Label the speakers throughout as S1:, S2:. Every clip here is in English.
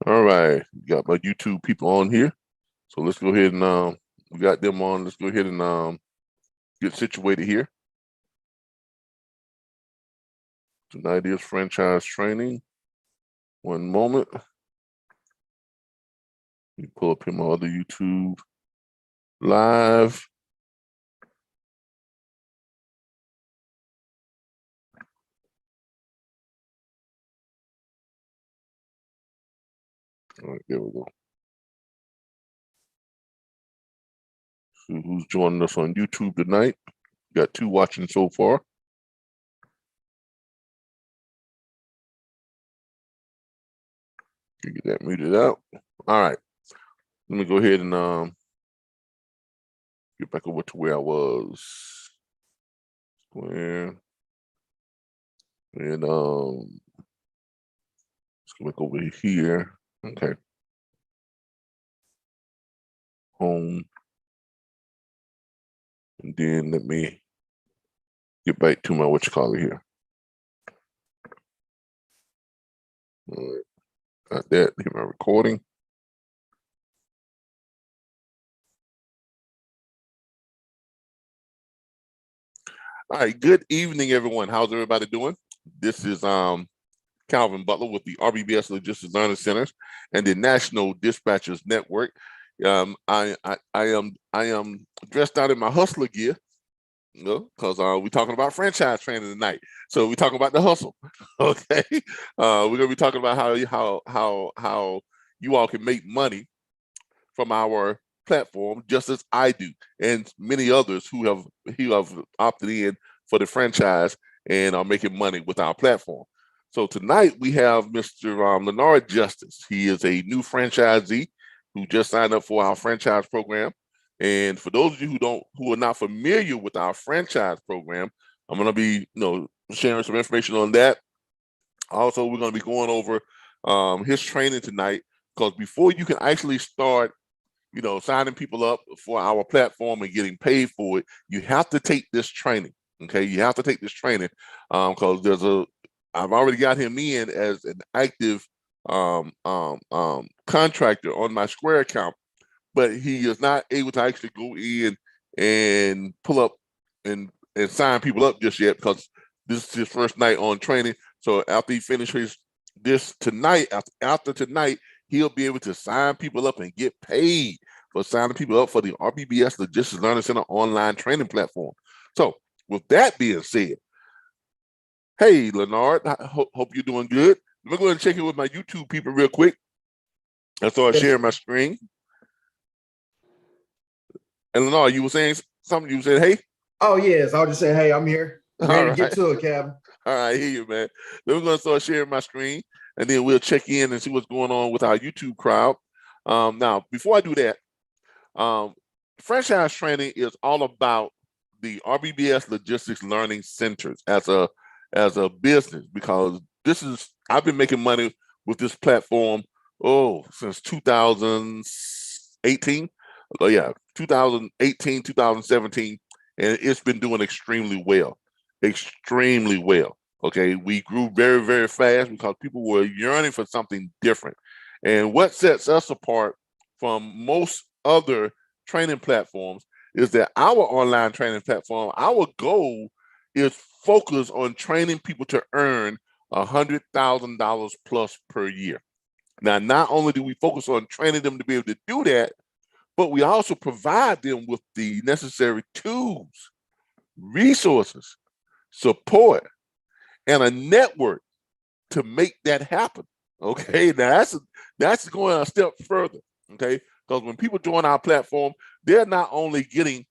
S1: All right, got my YouTube people on here. So let's go ahead and we got them on. Let's go ahead and get situated here. Tonight is franchise training. One moment. Let me pull up here my other YouTube live. All right, there we go. See who's joining us on YouTube tonight. Got 2 watching so far. Get that muted out. All right. Let me go ahead and get back over to where I was. Square. And let's go back over here. Okay. Home. And then let me get back to my whatchamacallit here. All right. Got that. Hit my recording. All right. Good evening, everyone. How's everybody doing? This is Calvin Butler with the RBBS Logistics Learning Centers and the National Dispatchers Network. I am dressed out in my hustler gear, you know, because we're talking about franchise training tonight. So we're talking about the hustle. Okay, we're gonna be talking about how you all can make money from our platform, just as I do, and many others who have opted in for the franchise and are making money with our platform. So tonight we have Mr. Leonard Justice. He is a new franchisee who just signed up for our franchise program. And for those of you who are not familiar with our franchise program, I'm going to be sharing some information on that. Also, we're going to be going over his training tonight, because before you can actually start signing people up for our platform and getting paid for it, you have to take this training. Okay, you have to take this training because I've already got him in as an active contractor on my Square account, but he is not able to actually go in and pull up and sign people up just yet, because this is his first night on training. So after he finishes this tonight, after tonight, he'll be able to sign people up and get paid for signing people up for the RBBS Logistics Learning Center online training platform. So with that being said, hey, Leonard, I hope you're doing good. Let me go ahead and check in with my YouTube people real quick. I started sharing my screen. And Leonard, you were saying something? You said, hey?
S2: Oh, yes. I'll just say, hey, I'm here. Ready to get to it, Kevin.
S1: All right, I hear you, man. Then we're going to start sharing my screen, and then we'll check in and see what's going on with our YouTube crowd. Now, before I do that, franchise training is all about the RBBS Logistics Learning Centers as a business, because I've been making money with this platform since 2018. 2018, 2017, and it's been doing extremely well. Okay, we grew very, very fast because people were yearning for something different. And what sets us apart from most other training platforms is that our online training platform, our goal is focused on training people to earn $100,000 plus per year. Now, not only do we focus on training them to be able to do that, but we also provide them with the necessary tools, resources, support, and a network to make that happen. Okay, now that's going a step further. Okay, because when people join our platform, they're not only getting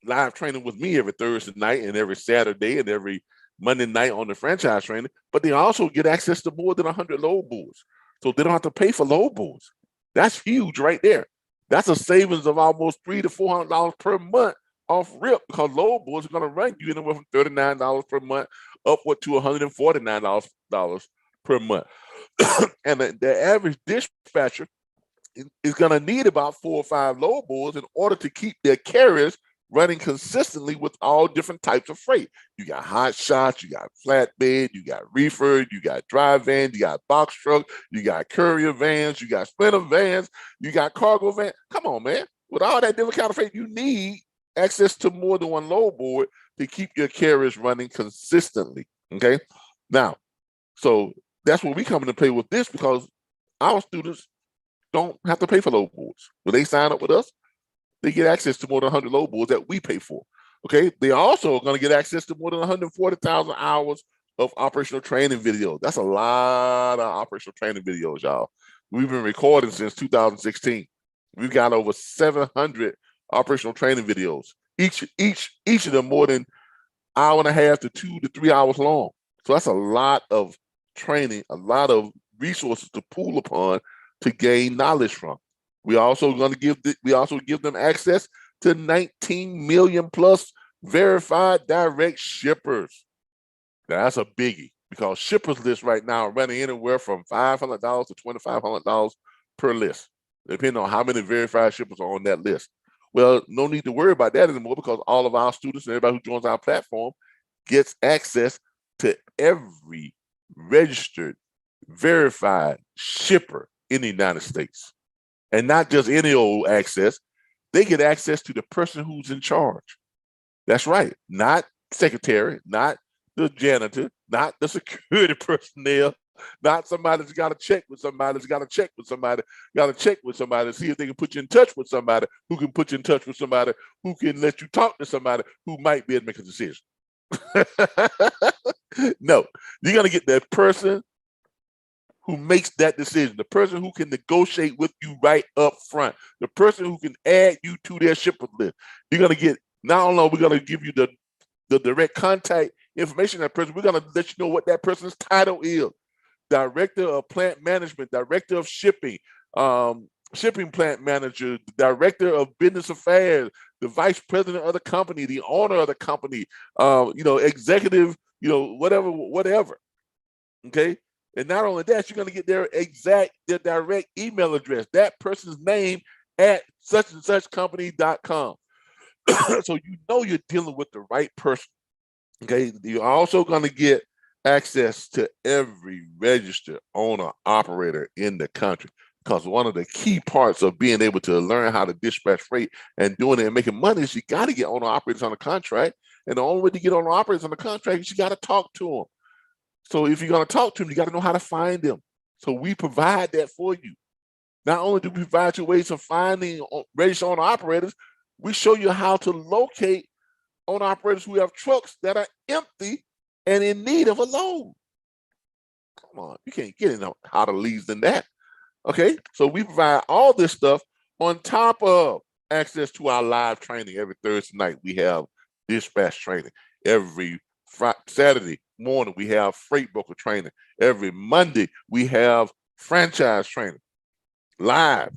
S1: live training with me every Thursday night and every Saturday and every Monday night on the franchise training, but they also get access to more than 100 load boards. So they don't have to pay for load boards. That's huge right there. That's a savings of almost $300 to $400 per month off rip, because load boards are going to run you anywhere from $39 per month upward to $149 per month. And the average dispatcher is going to need about 4 or 5 load boards in order to keep their carriers running consistently with all different types of freight. You got hot shots, you got flatbed, you got reefer, you got dry van, you got box truck, you got courier vans, you got sprinter vans, you got cargo van. Come on, man. With all that different kind of freight, you need access to more than one load board to keep your carriers running consistently, okay? Now, so that's where we come into play with this, because our students don't have to pay for load boards. When they sign up with us, they get access to more than 100 load boards that we pay for, okay? They also are going to get access to more than 140,000 hours of operational training videos. That's a lot of operational training videos, y'all. We've been recording since 2016. We've got over 700 operational training videos. Each of them more than hour and a half to 2 to 3 hours long. So that's a lot of training, a lot of resources to pull upon to gain knowledge from. We also give them access to 19 million plus verified direct shippers. Now, that's a biggie, because shippers list right now are running anywhere from $500 to $2,500 per list, depending on how many verified shippers are on that list. Well, no need to worry about that anymore, because all of our students and everybody who joins our platform gets access to every registered, verified shipper in the United States. And not just any old access, they get access to the person who's in charge. That's right, not secretary, not the janitor, not the security personnel, not somebody that's got to check with somebody, that's got to check with somebody, got to check with somebody to see if they can put you in touch with somebody who can put you in touch with somebody who can let you talk to somebody who might be able to make a decision. No, you're going to get that person who makes that decision, the person who can negotiate with you right up front, the person who can add you to their shipper list. You're going to get, not only are we going to give you the direct contact information of that person, we're going to let you know what that person's title is. Director of Plant Management, Director of Shipping, Shipping Plant Manager, Director of Business Affairs, the Vice President of the company, the owner of the company, executive, whatever. Okay. And not only that, you're going to get their direct email address, that person's name at such and such company.com. So you're dealing with the right person. Okay. You're also going to get access to every registered owner operator in the country, because one of the key parts of being able to learn how to dispatch freight and doing it and making money is you got to get owner operators on a contract. And the only way to get owner operators on the contract is you got to talk to them. So if you're going to talk to them, you got to know how to find them. So we provide that for you. Not only do we provide you ways of finding registered owner operators, we show you how to locate owner operators who have trucks that are empty and in need of a load. Come on, you can't get any hotter leads than that. Okay, so we provide all this stuff on top of access to our live training. Every Thursday night, we have dispatch training. Every Saturday morning, we have freight broker training. Every Monday, we have franchise training live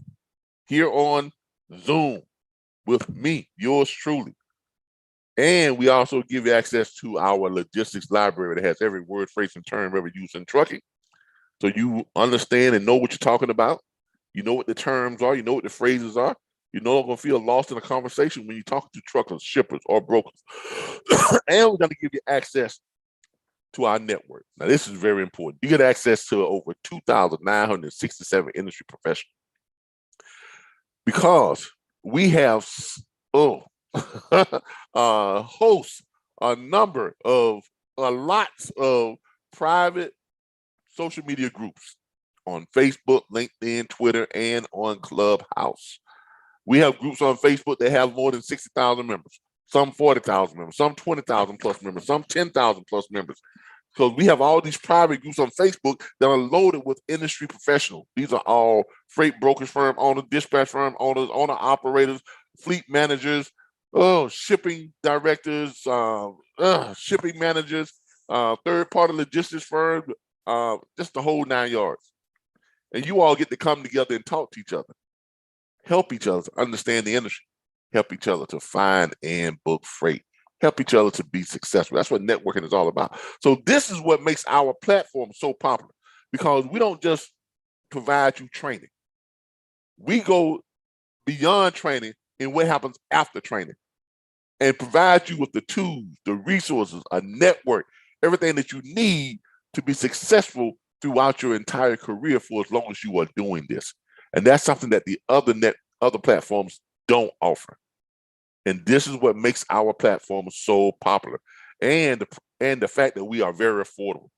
S1: here on Zoom with me, yours truly. And we also give you access to our logistics library that has every word, phrase, and term ever used in trucking. So you understand and know what you're talking about. You know what the terms are. You know what the phrases are. You're not going to feel lost in a conversation when you talk to truckers, shippers, or brokers. And we're going to give you access to our network. Now, this is very important. You get access to over 2,967 industry professionals, because we have hosts lots of private social media groups on Facebook, LinkedIn, Twitter, and on Clubhouse. We have groups on Facebook that have more than 60,000 members, some 40,000 members, some 20,000 plus members, some 10,000 plus members. So we have all these private groups on Facebook that are loaded with industry professionals. These are all freight brokerage firm owners, dispatch firm owners, owner operators, fleet managers, shipping directors, shipping managers, third-party logistics firms, just the whole 9 yards. And you all get to come together and talk to each other, help each other to understand the industry, help each other to find and book freight, help each other to be successful. That's what networking is all about. So this is what makes our platform so popular, because we don't just provide you training. We go beyond training in what happens after training. and provide you with the tools, the resources, a network, everything that you need to be successful throughout your entire career for as long as you are doing this. And that's something that the other platforms don't offer. And this is what makes our platform so popular. And the fact that we are very affordable.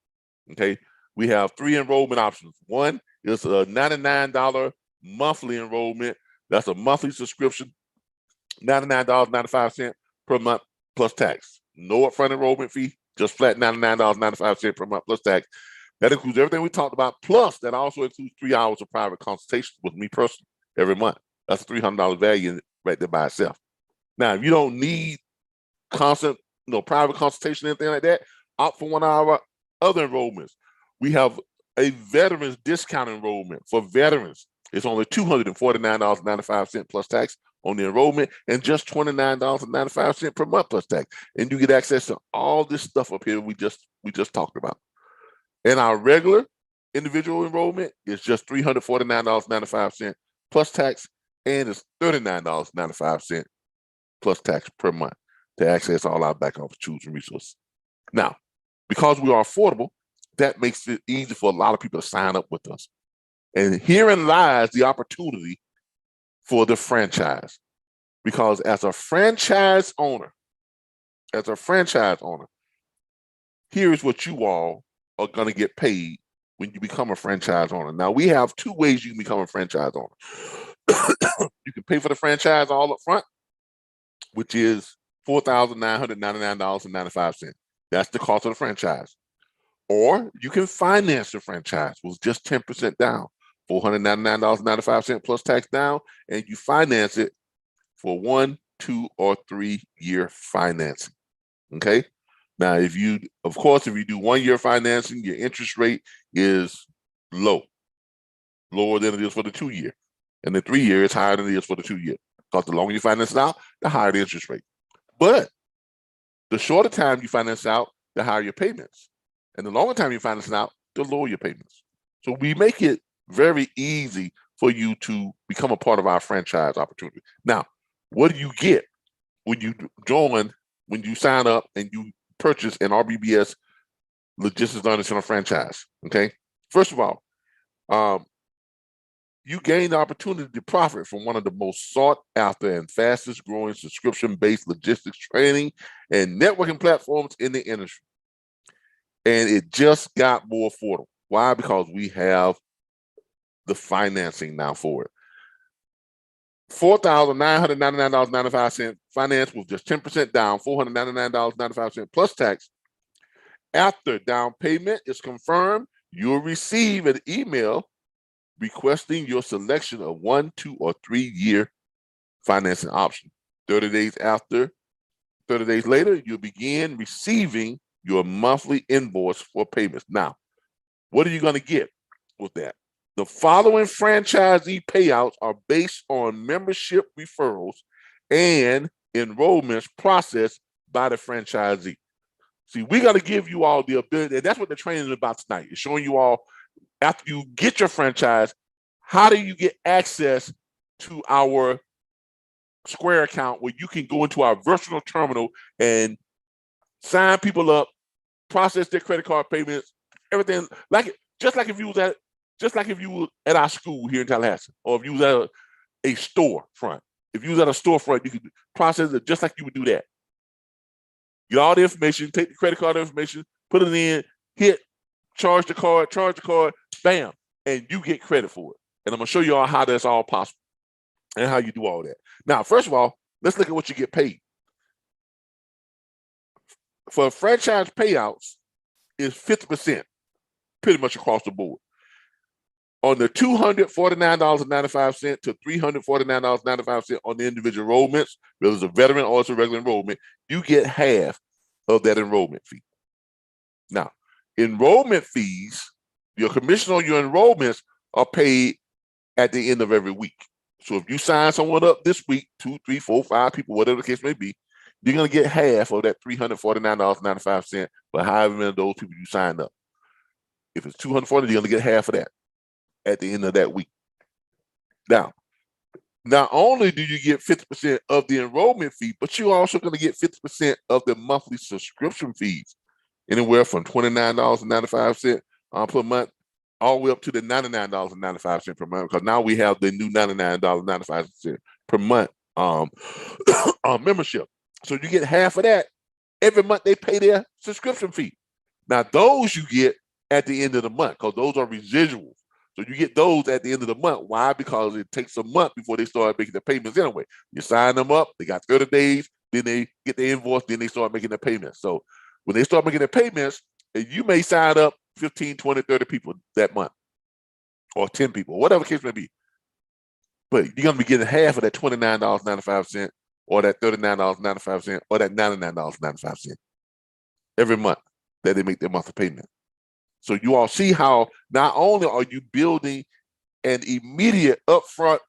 S1: Okay. We have 3 enrollment options. One is a $99 monthly enrollment. That's a monthly subscription, $99.95 per month plus tax. No upfront enrollment fee, just flat $99.95 per month plus tax. That includes everything we talked about. Plus, that also includes 3 hours of private consultation with me personally every month. That's a $300 value right there by itself. Now, if you don't need constant, private consultation, anything like that, opt for one of our other enrollments. We have a veterans discount enrollment for veterans. It's only $249.95 plus tax on the enrollment and just $29.95 per month plus tax. And you get access to all this stuff up here we just talked about. And our regular individual enrollment is just $349.95 plus tax, and it's $39.95 plus tax per month to access all our back office tools and resources. Now, because we are affordable, that makes it easy for a lot of people to sign up with us. And herein lies the opportunity for the franchise. Because as a franchise owner, here is what you all are going to get paid when you become a franchise owner. Now, we have 2 ways you can become a franchise owner. You can pay for the franchise all up front, which is $4,999.95. That's the cost of the franchise. Or you can finance the franchise with just 10% down, $499.95 plus tax down, and you finance it for 1, 2, or 3 year financing. Okay. Now, if you do 1 year financing, your interest rate is lower than it is for the 2 year, and the 3 year is higher than it is for the 2 year. Because the longer you finance it out, the higher the interest rate. But the shorter time you finance out, the higher your payments. And the longer time you finance it out, the lower your payments. So we make it very easy for you to become a part of our franchise opportunity. Now, what do you get when you sign up and you purchase an RBBS Logistics Learning Center franchise? Okay. First of all, you gain the opportunity to profit from one of the most sought after and fastest growing subscription-based logistics training and networking platforms in the industry. And it just got more affordable. Why? Because we have the financing now for it. $4,999.95 finance with just 10% down, $499.95 plus tax. After down payment is confirmed, you'll receive an email requesting your selection of 1, 2, or 3 year financing option. 30 days later, you'll begin receiving your monthly invoice for payments. Now, what are you going to get with that? The following franchisee payouts are based on membership referrals and enrollments processed by the franchisee. See, we got to give you all the ability, and that's what the training is about tonight. It's showing you all, after you get your franchise, how do you get access to our Square account where you can go into our virtual terminal and sign people up, process their credit card payments, everything just like if you were at our school here in Tallahassee, or if you was at a storefront. If you was at a storefront, you could process it just like you would do that. Get all the information, take the credit card information, put it in, charge the card, bam, and you get credit for it. And I'm gonna show you all how that's all possible and how you do all that. Now, first of all, let's look at what you get paid. For franchise payouts, is 50%, pretty much across the board. On the $249.95 to $349.95 on the individual enrollments, whether it's a veteran or it's a regular enrollment, you get half of that enrollment fee. Now, enrollment fees, your commission on your enrollments are paid at the end of every week. So if you sign someone up this week, 2, 3, 4, 5 people, whatever the case may be, you're going to get half of that $349.95 for however many of those people you signed up. If it's $240, you're going to get half of that at the end of that week. Now, not only do you get 50% of the enrollment fee, but you're also going to get 50% of the monthly subscription fees, anywhere from $29.95 per month all the way up to the $99.95 per month, because now we have the new $99.95 per month membership. So you get half of that every month. They pay their subscription fee. Now those you get at the end of the month, because those are residuals. So you get those at the end of the month. Why? Because it takes a month before they start making the payments anyway. You sign them up, they got 30 days, then they get the invoice, then they start making the payments. So when they start making the payments, you may sign up 15, 20, 30 people that month, or 10 people, whatever the case may be. But you're going to be getting half of that $29.95, or that $39.95, or that $99.95 every month that they make their monthly payment. So you all see how not only are you building an immediate upfront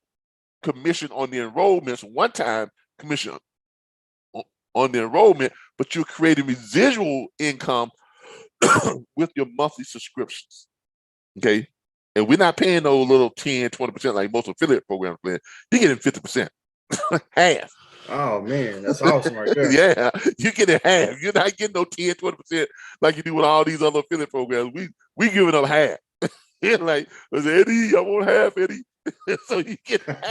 S1: commission on the enrollments, one-time commission on the enrollment, but you're creating residual income with your monthly subscriptions, okay? And we're not paying those little 10, 20% like most affiliate programs pay. You're getting 50%, half.
S2: Oh man, that's awesome right there.
S1: Yeah, you're getting half. You're not getting no 10, 20% like you do with all these other affiliate programs. We giving up half. You're like, Eddie, I want half, Eddie. So you get half.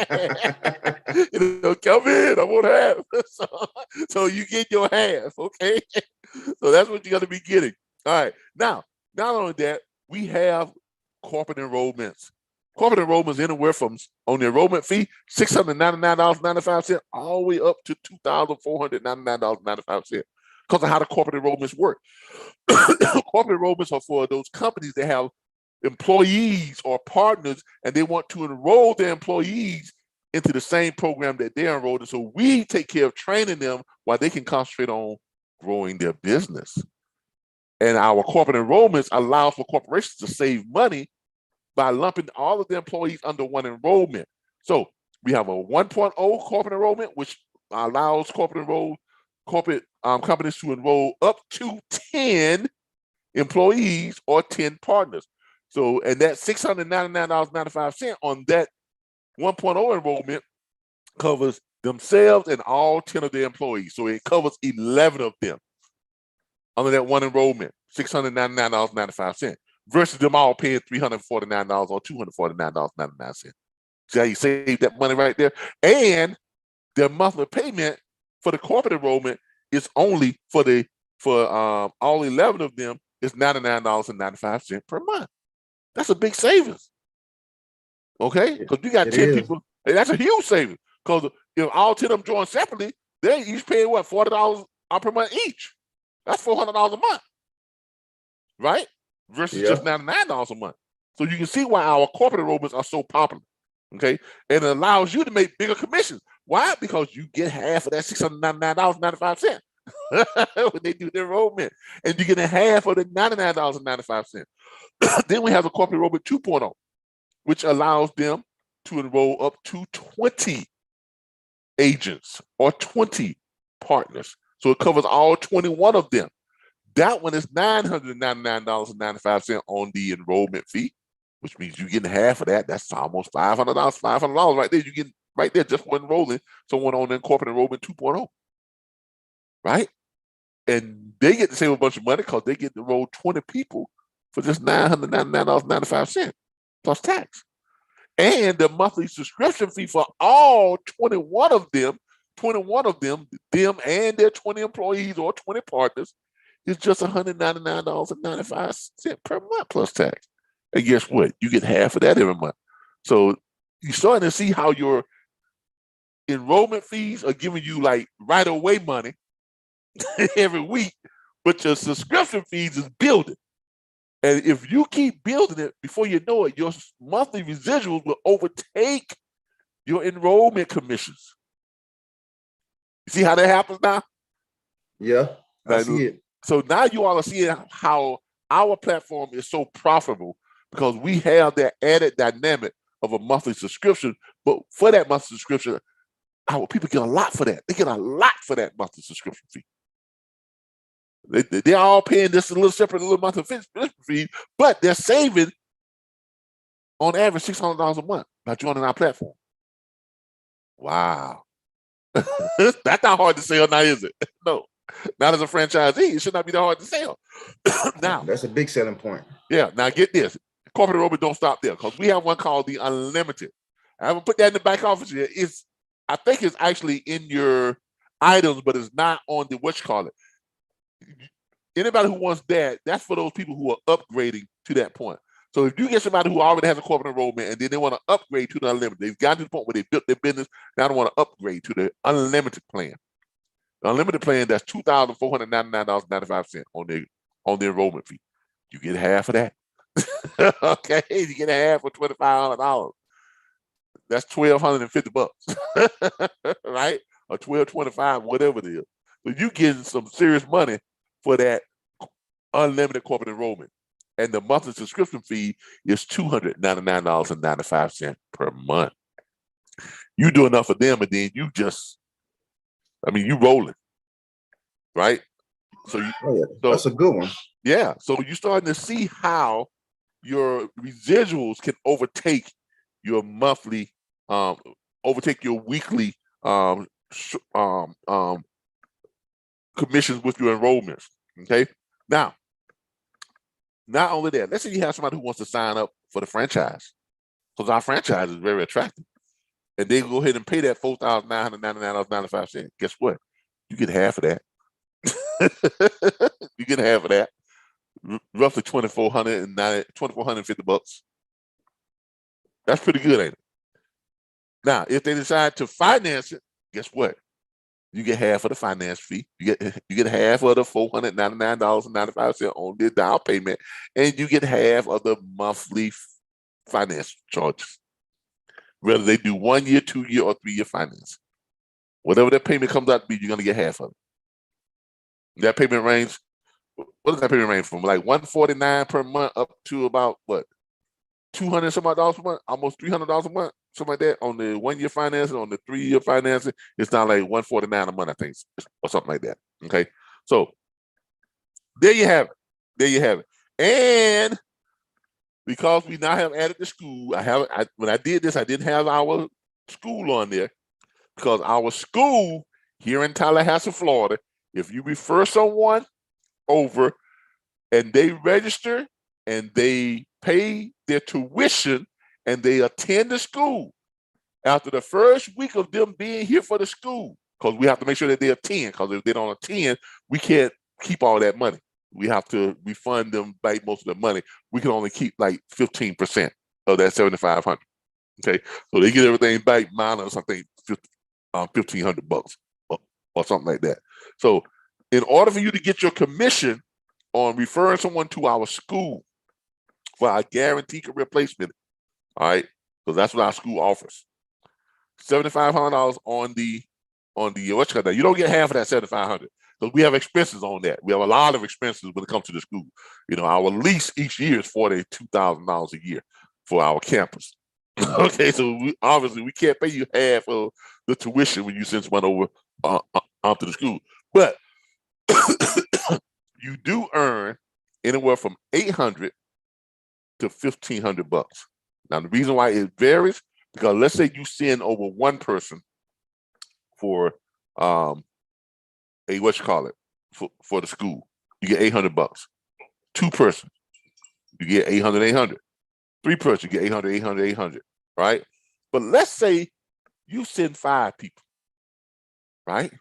S1: Come in, I want half. So you get your half, okay? So that's what you got to be getting. All right. Now, not only that, we have corporate enrollments. Corporate enrollments anywhere from, on the enrollment fee, $699.95 all the way up to $2,499.95 because of how the corporate enrollments work. Corporate enrollments are for those companies that have employees or partners, and they want to enroll their employees into the same program that they're enrolled in. So we take care of training them while they can concentrate on growing their business. And our corporate enrollments allow for corporations to save money by lumping all of the employees under one enrollment. So we have a 1.0 corporate enrollment, which allows corporate companies to enroll up to 10 employees or 10 partners. So, and that $699.95 on that 1.0 enrollment covers themselves and all 10 of their employees. So it covers 11 of them under that one enrollment, $699.95, versus them all paying $349 or $249.99. See how you save that money right there? And their monthly payment for the corporate enrollment is only for all 11 of them is $99.95 per month. That's a big savings. Okay? Because you got 10 people, and that's a huge savings. Because if all 10 of them join separately, they're each paying what, $40 per month each. That's $400 a month, right? Versus just $99 a month. So you can see why our corporate enrollments are so popular, okay? And it allows you to make bigger commissions. Why? Because you get half of that $699.95 when they do the enrollment, and you get half of the $99.95. Then we have the corporate enrollment 2.0, which allows them to enroll up to 20 agents or 20 partners. So it covers all 21 of them. That one is $999.95 on the enrollment fee, which means you're getting half of that. That's almost $500. $500 right there. You get right there just for enrolling someone on the corporate enrollment 2.0, right? And they get to save a bunch of money because they get to enroll 20 people for just $999.95 plus tax. And the monthly subscription fee for all 21 of them, them and their 20 employees or 20 partners, is just $199.95 per month plus tax. And guess what? You get half of that every month. So you're starting to see how your enrollment fees are giving you like right away money every week, but your subscription fees is building. And if you keep building it, before you know it, your monthly residuals will overtake your enrollment commissions. You see how that happens now?
S2: Yeah, I see it.
S1: So now you all are seeing how our platform is so profitable because we have that added dynamic of a monthly subscription. But for that monthly subscription, our people get a lot for that. They get a lot for that monthly subscription fee. They're all paying this a little separate, little monthly subscription fee, but they're saving on average $600 a month by joining our platform. Wow. That's not hard to sell now, is it? No, not as a franchisee. It should not be that hard to sell. Now,
S2: that's a big selling point.
S1: Yeah, now get this. Corporate enrollment don't stop there because we have one called the unlimited. I haven't put that in the back office yet. I think it's actually in your items, but it's not on the what you call it. Anybody who wants that, that's for those people who are upgrading to that point. So if you get somebody who already has a corporate enrollment and then they want to upgrade to the unlimited, they've gotten to the point where they built their business, now they want to upgrade to the unlimited plan. The unlimited plan, that's $2,499.95 on the enrollment fee. You get half of that. Okay, you get half for $2,500. That's $1,250, right? Or $1,225, whatever it is. So you getting some serious money for that unlimited corporate enrollment. And the monthly subscription fee is $299.95 per month. You do enough for them, and then you rolling, right? So
S2: that's a good one.
S1: Yeah, so you're starting to see how your residuals can overtake your monthly, overtake your weekly commissions with your enrollments. Okay, now, not only that, let's say you have somebody who wants to sign up for the franchise, because our franchise is very attractive, and they go ahead and pay that $4,999.95. Guess what? You get half of that. You get half of that. Roughly $2,450. That's pretty good, ain't it? Now, if they decide to finance it, guess what? You get half of the finance fee. You get half of the $499.95 on the down payment, and you get half of the monthly finance charges. Whether they do 1 year, 2 year, or 3 year finance, whatever that payment comes out to be, you're going to get half of it. That payment range. What does that payment range from? Like $149 per month up to about what? $200 some odd dollars per month, almost $300 a month, something like that. On the 1 year financing, on the 3 year financing, it's not like $149 a month, I think, or something like that. Okay, so there you have it. There you have it. And because we now have added the school, when I did this, I didn't have our school on there because our school here in Tallahassee, Florida, if you refer someone over and they register and they pay their tuition and they attend the school, after the first week of them being here for the school, because we have to make sure that they attend, because if they don't attend, we can't keep all that money. We have to refund them back most of the money. We can only keep like 15% of that $7,500. Okay, so they get everything back minus, I think, $1,500 or something like that. So in order for you to get your commission on referring someone to our school for our guaranteed career placement, all right, because that's what our school offers. $7,500 on the what you don't get half of that $7,500 because we have expenses on that. We have a lot of expenses when it comes to the school. You know, our lease each year is $42,000 a year for our campus. Okay, so obviously we can't pay you half of the tuition when you send someone over onto the school, but you do earn anywhere from $800 to $1,500. Now, the reason why it varies, because let's say you send over one person for for the school, you get $800. Two person, you get 800. Three person, you get 800, right? But let's say you send 5 people, right?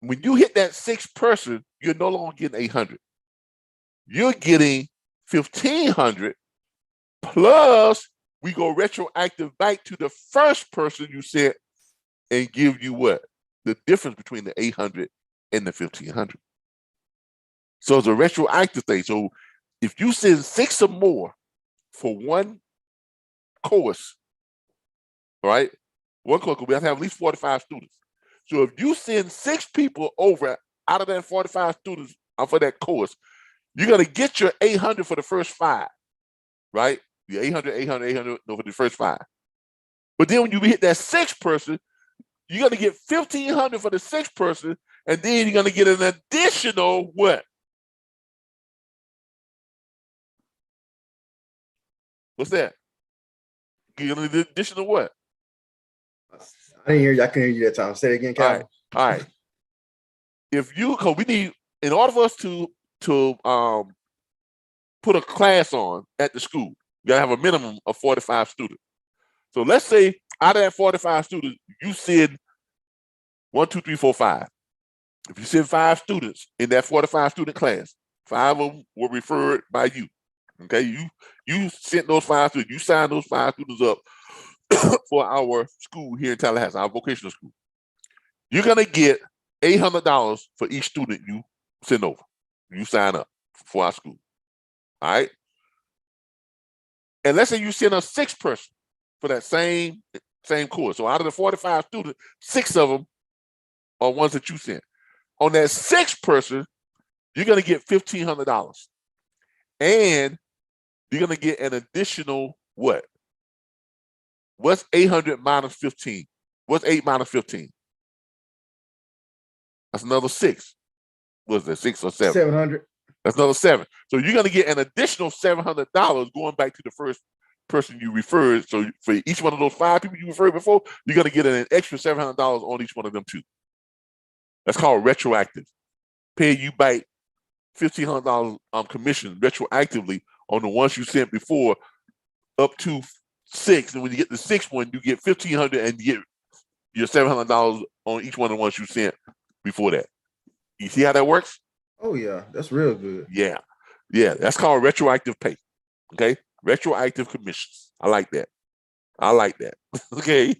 S1: When you hit that 6th person, you're no longer getting 800. You're getting 1,500 plus we go retroactive back to the first person you sent and give you what? The difference between the 800 and the 1,500. So it's a retroactive thing. So if you send 6 or more for one course, right? One course, we have to have at least 45 students. So if you send 6 people over out of that 45 students for that course, you're going to get your 800 for the first 5, right? Your 800 for the first 5. But then when you hit that 6th person, you're going to get 1,500 for the 6th person, and then you're going to get an additional what? What's that? You're going to get an additional what?
S2: I didn't hear you. I couldn't hear you that time. Say it again, Calvin.
S1: All right. Cause we need, in order for us to put a class on at the school, you gotta have a minimum of 45 students. So let's say out of that 45 students, you send 1, 2, 3, 4, 5. If you send 5 students in that 45 student class, 5 of them were referred by you. Okay, you sent those 5 students, you signed those 5 students up for our school here in Tallahassee, our vocational school. You're gonna get $800 for each student you send over. You sign up for our school. All right. And let's say you send a 6th person for that same course. So out of the 45 students, 6 of them are ones that you sent. On that 6th person, you're gonna get $1,500, and you're gonna get an additional what? What's 800 minus 15? What's 8 minus 15? That's another 6. Was that 6 or 7?
S2: 700.
S1: That's another 7. So you're gonna get an additional $700 going back to the first person you referred. So for each one of those 5 people you referred before, you're gonna get an extra $700 on each one of them too. That's called retroactive. Pay you back $1,500 commission retroactively on the ones you sent before, up to 6. And when you get the 6th one, you get $1,500 and you get your $700 on each one of the ones you sent before that. You see how that works?
S2: Oh yeah, that's real good.
S1: Yeah, that's called retroactive pay. Okay, retroactive commissions. I like that. Okay,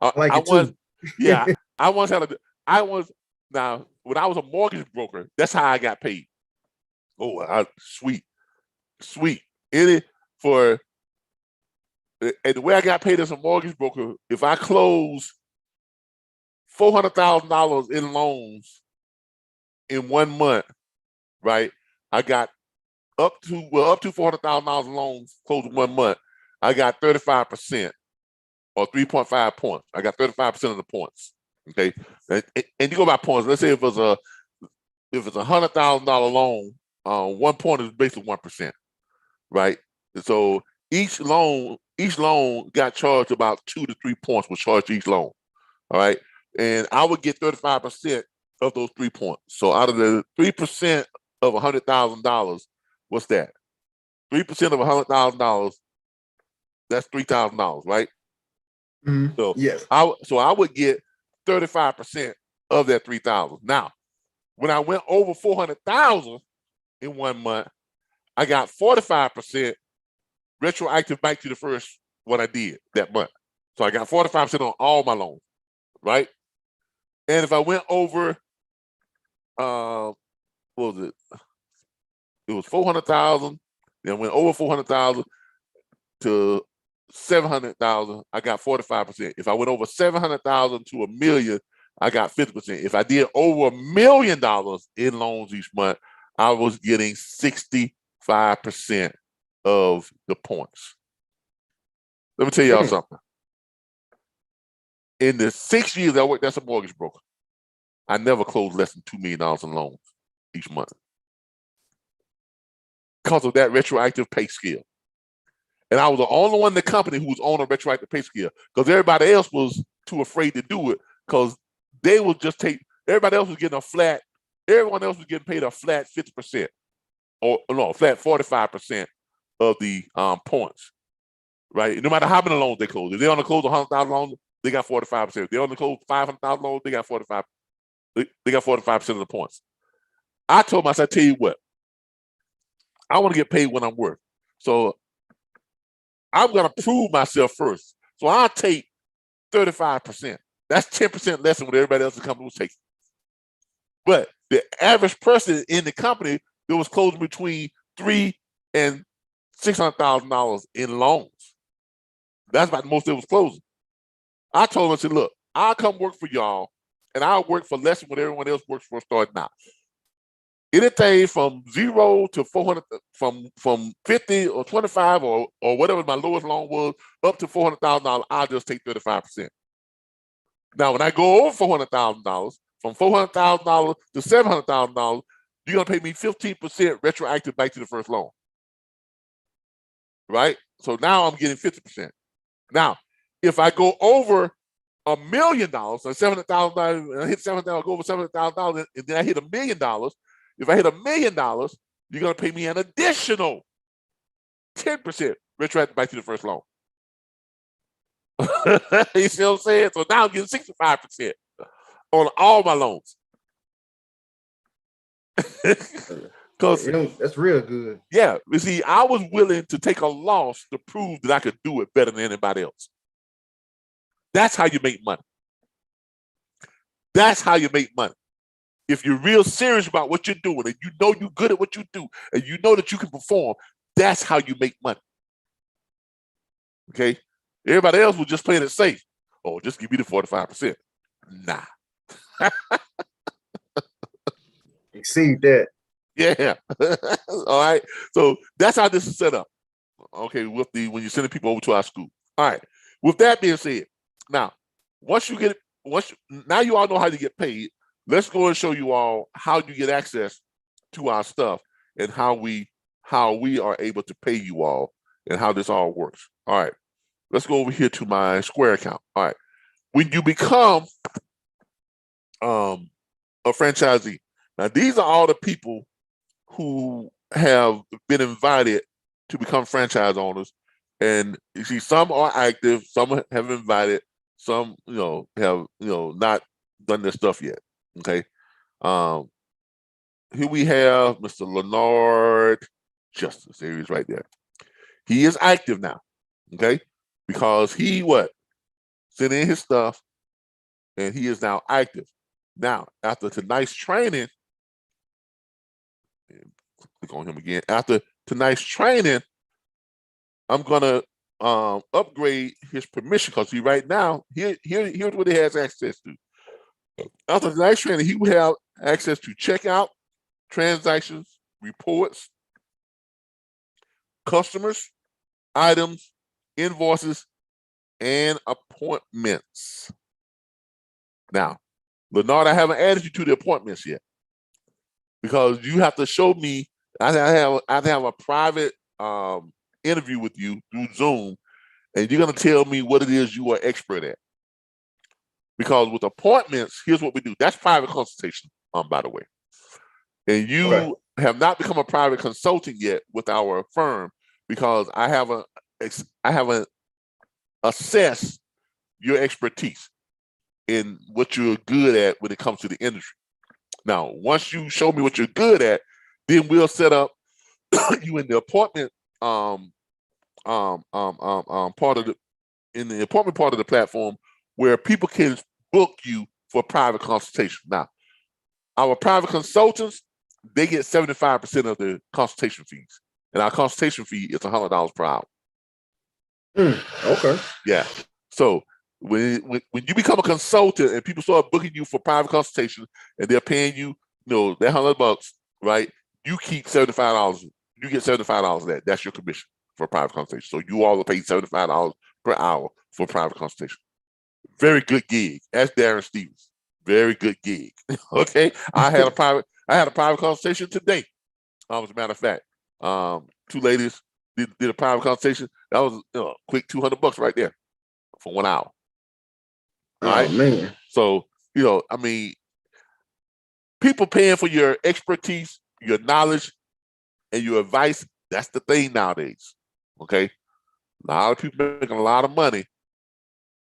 S2: I like it too.
S1: Yeah, I once now when I was a mortgage broker, that's how I got paid. Oh, sweet. And the way I got paid as a mortgage broker, if I close $400,000 in loans in 1 month, right? I got up to $400,000 in loans closed in 1 month. I got 35% or 3.5 points. I got 35% of the points. Okay, and you go by points. Let's say if it's a $100,000 loan, 1 point is basically 1%, right? So each loan got charged about 2 to 3 points was charged each loan. All right, and I would get 35% of those 3 points. So out of the 3% of $100,000, what's that? 3% of $100,000, that's $3,000, right?
S2: Mm-hmm.
S1: So
S2: yes,
S1: I would get 35% of that 3,000. Now, when I went over 400,000 in 1 month, I got 45% retroactive back to the first what I did that month. So I got 45% on all my loans, right? And if I went over, what was it? It was 400,000. Then went over 400,000 to 700,000. I got 45%. If I went over 700,000 to $1 million, I got 50%. If I did over $1 million in loans each month, I was getting 65% of the points. Let me tell y'all something. In the 6 years I worked as a mortgage broker, I never closed less than $2 million in loans each month because of that retroactive pay scale. And I was the only one in the company who was on a retroactive pay scale because everybody else was too afraid to do it because they would just take, everybody else was getting everyone else was getting paid a flat 50% or no, flat 45% of the points, right? No matter how many loans they close. If they only close 100,000 loans, they got 45%. If they only close 500,000 loans, they got 45%. They got 45% of the points. I told myself, I tell you what, I want to get paid when I'm worth. So I'm going to prove myself first. So I'll take 35%. That's 10% less than what everybody else in the company was taking. But the average person in the company that was closing between $300,000 and $600,000 in loans. That's about the most they was closing. I told them, I said, look, I'll come work for y'all, and I'll work for less than what everyone else works for starting out. Anything from 0 to 400, from 50 or 25 or whatever my lowest loan was, up to $400,000, I'll just take 35%. Now, when I go over $400,000, from $400,000 to $700,000, you're gonna pay me 15% retroactive back to the first loan, right? So now I'm getting 50%. Now, if I go over $1 million, so $700,000, I hit $700,000, go over $700,000, and then I hit $1 million. If I hit $1 million, you're gonna pay me an additional 10% retroactive back to the first loan. You see what I'm saying? So now I'm getting 65% on all my loans. Because
S2: that's real good.
S1: Yeah, you see, I was willing to take a loss to prove that I could do it better than anybody else. That's how you make money. That's how you make money. If you're real serious about what you're doing and you know you're good at what you do and you know that you can perform, that's how you make money. Okay? Everybody else was just playing it safe. Oh, just give me the 45%. Nah.
S2: Exceed that.
S1: Yeah. All right. So that's how this is set up. Okay, when you're sending people over to our school. All right. With that being said, now now you all know how to get paid. Let's go and show you all how you get access to our stuff and how we are able to pay you all and how this all works. All right. Let's go over here to my Square account. All right. When you become a franchisee, now these are all the people who have been invited to become franchise owners. And you see, some are active, some have invited, some have not done their stuff yet. Okay. Here we have Mr. Leonard Justice. There he is right there. He is active now. Okay. Because he sent in his stuff and he is now active. Now, after tonight's training, click on him again. After tonight's training, I'm gonna upgrade his permission because right now, here's what he has access to. After tonight's training, he will have access to checkout, transactions, reports, customers, items, invoices, and appointments. Now, Leonard, I haven't added you to the appointments yet because you have to show me. I have a private interview with you through Zoom, and you're going to tell me what it is you are expert at. Because with appointments, here's what we do. That's private consultation, by the way. And you have not become a private consultant yet with our firm because I haven't assessed your expertise in what you're good at when it comes to the industry. Now, once you show me what you're good at, then we'll set up you in the appointment part of the appointment part of the platform where people can book you for private consultation. Now, our private consultants, they get 75% of the consultation fees, and our consultation fee is $100 per hour.
S2: Okay.
S1: Yeah. So when you become a consultant and people start booking you for private consultation and they're paying you, that $100, right? You keep $75. You get $75 of that. That's your commission for private consultation. So you all are paid $75 per hour for private consultation. Very good gig. That's Darren Stevens. Very good gig. Okay. I had a private consultation today. As a matter of fact, two ladies did a private consultation. That was quick $200 right there for 1 hour. All right,
S2: man.
S1: So people paying for your expertise, your knowledge, and your advice. That's the thing nowadays. Okay, a lot of people making a lot of money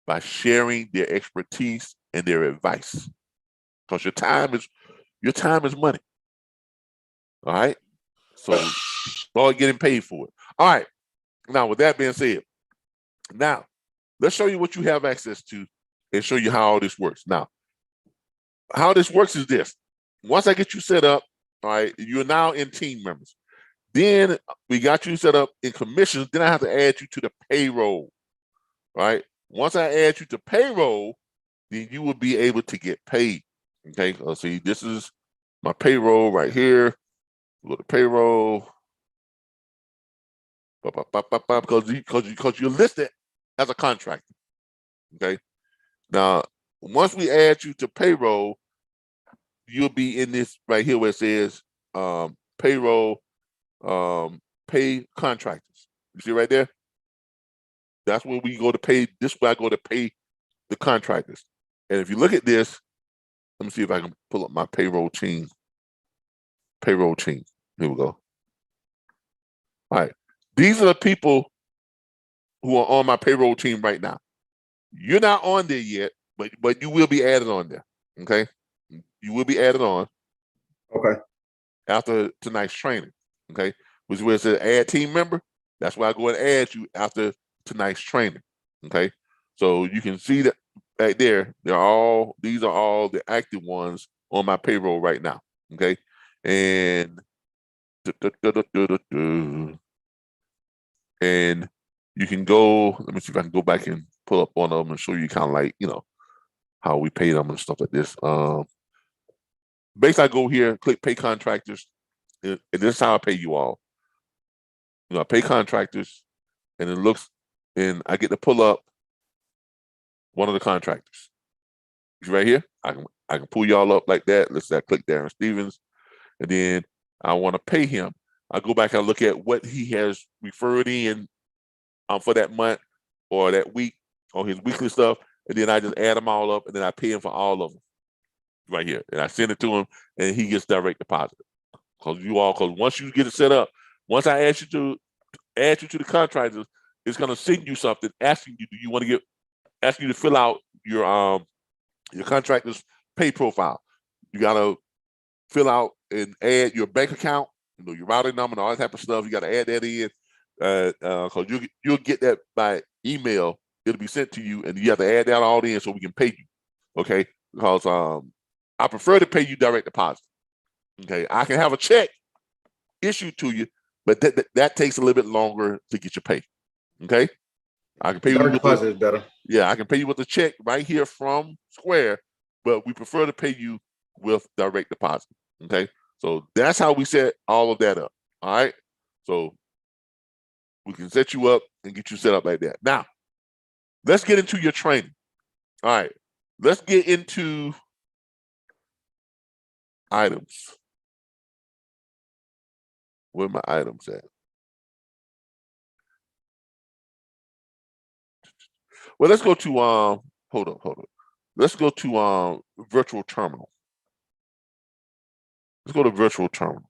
S1: by sharing their expertise and their advice because your time is money. All right, so start getting paid for it. All right. Now, with that being said, now let's show you what you have access to and show you how all this works. Now, how this works is this. Once I get you set up, all right, you're now in team members. Then we got you set up in commissions. Then I have to add you to the payroll, right? Once I add you to payroll, then you will be able to get paid. Okay, let's see. This is my payroll right here. Go to payroll. Because you're listed as a contractor. Okay. Now, once we add you to payroll, you'll be in this right here where it says payroll, pay contractors. You see right there? That's where we go to pay. This is where I go to pay the contractors. And if you look at this, let me see if I can pull up my payroll team. Payroll team. Here we go. All right. These are the people who are on my payroll team right now. You're not on there yet, but you will be added on there. Okay. You will be added on.
S2: Okay.
S1: After tonight's training. Okay. Which is where it says add team member. That's why I go and add you after tonight's training. Okay. So you can see that right there. These are all the active ones on my payroll right now. Okay. And and you can go, let me see if I can go back and pull up one of them and show you kind of like, how we pay them and stuff like this. Basically, I go here, click pay contractors, and this is how I pay you all. I pay contractors, and it looks, and I get to pull up one of the contractors. It's right here. I can pull y'all up like that. Let's say I click Darren Stevens, and then I want to pay him. I go back and look at what he has referred in for that month or that week or his weekly stuff, and then I just add them all up, and then I pay him for all of them right here, and I send it to him, and he gets direct deposit. Because once you get it set up, once I ask you to the contractors, it's going to send you something asking you, asking you to fill out your contractor's pay profile. You got to fill out and add your bank account, your routing number and all that type of stuff. You got to add that in, because you'll get that by email. It'll be sent to you, and you have to add that all in so we can pay you. Okay, because I prefer to pay you direct deposit. Okay, I can have a check issued to you, but that takes a little bit longer to get your pay. Okay, I can pay you with
S2: deposit is better.
S1: Yeah, I can pay you with a check right here from Square, but we prefer to pay you with direct deposit. Okay, so that's how we set all of that up. All right, so we can set you up and get you set up like that. Now, let's get into your training. All right, let's get into items. Where are my items at? Well, let's go to hold on. Let's go to virtual terminal. Let's go to virtual terminal.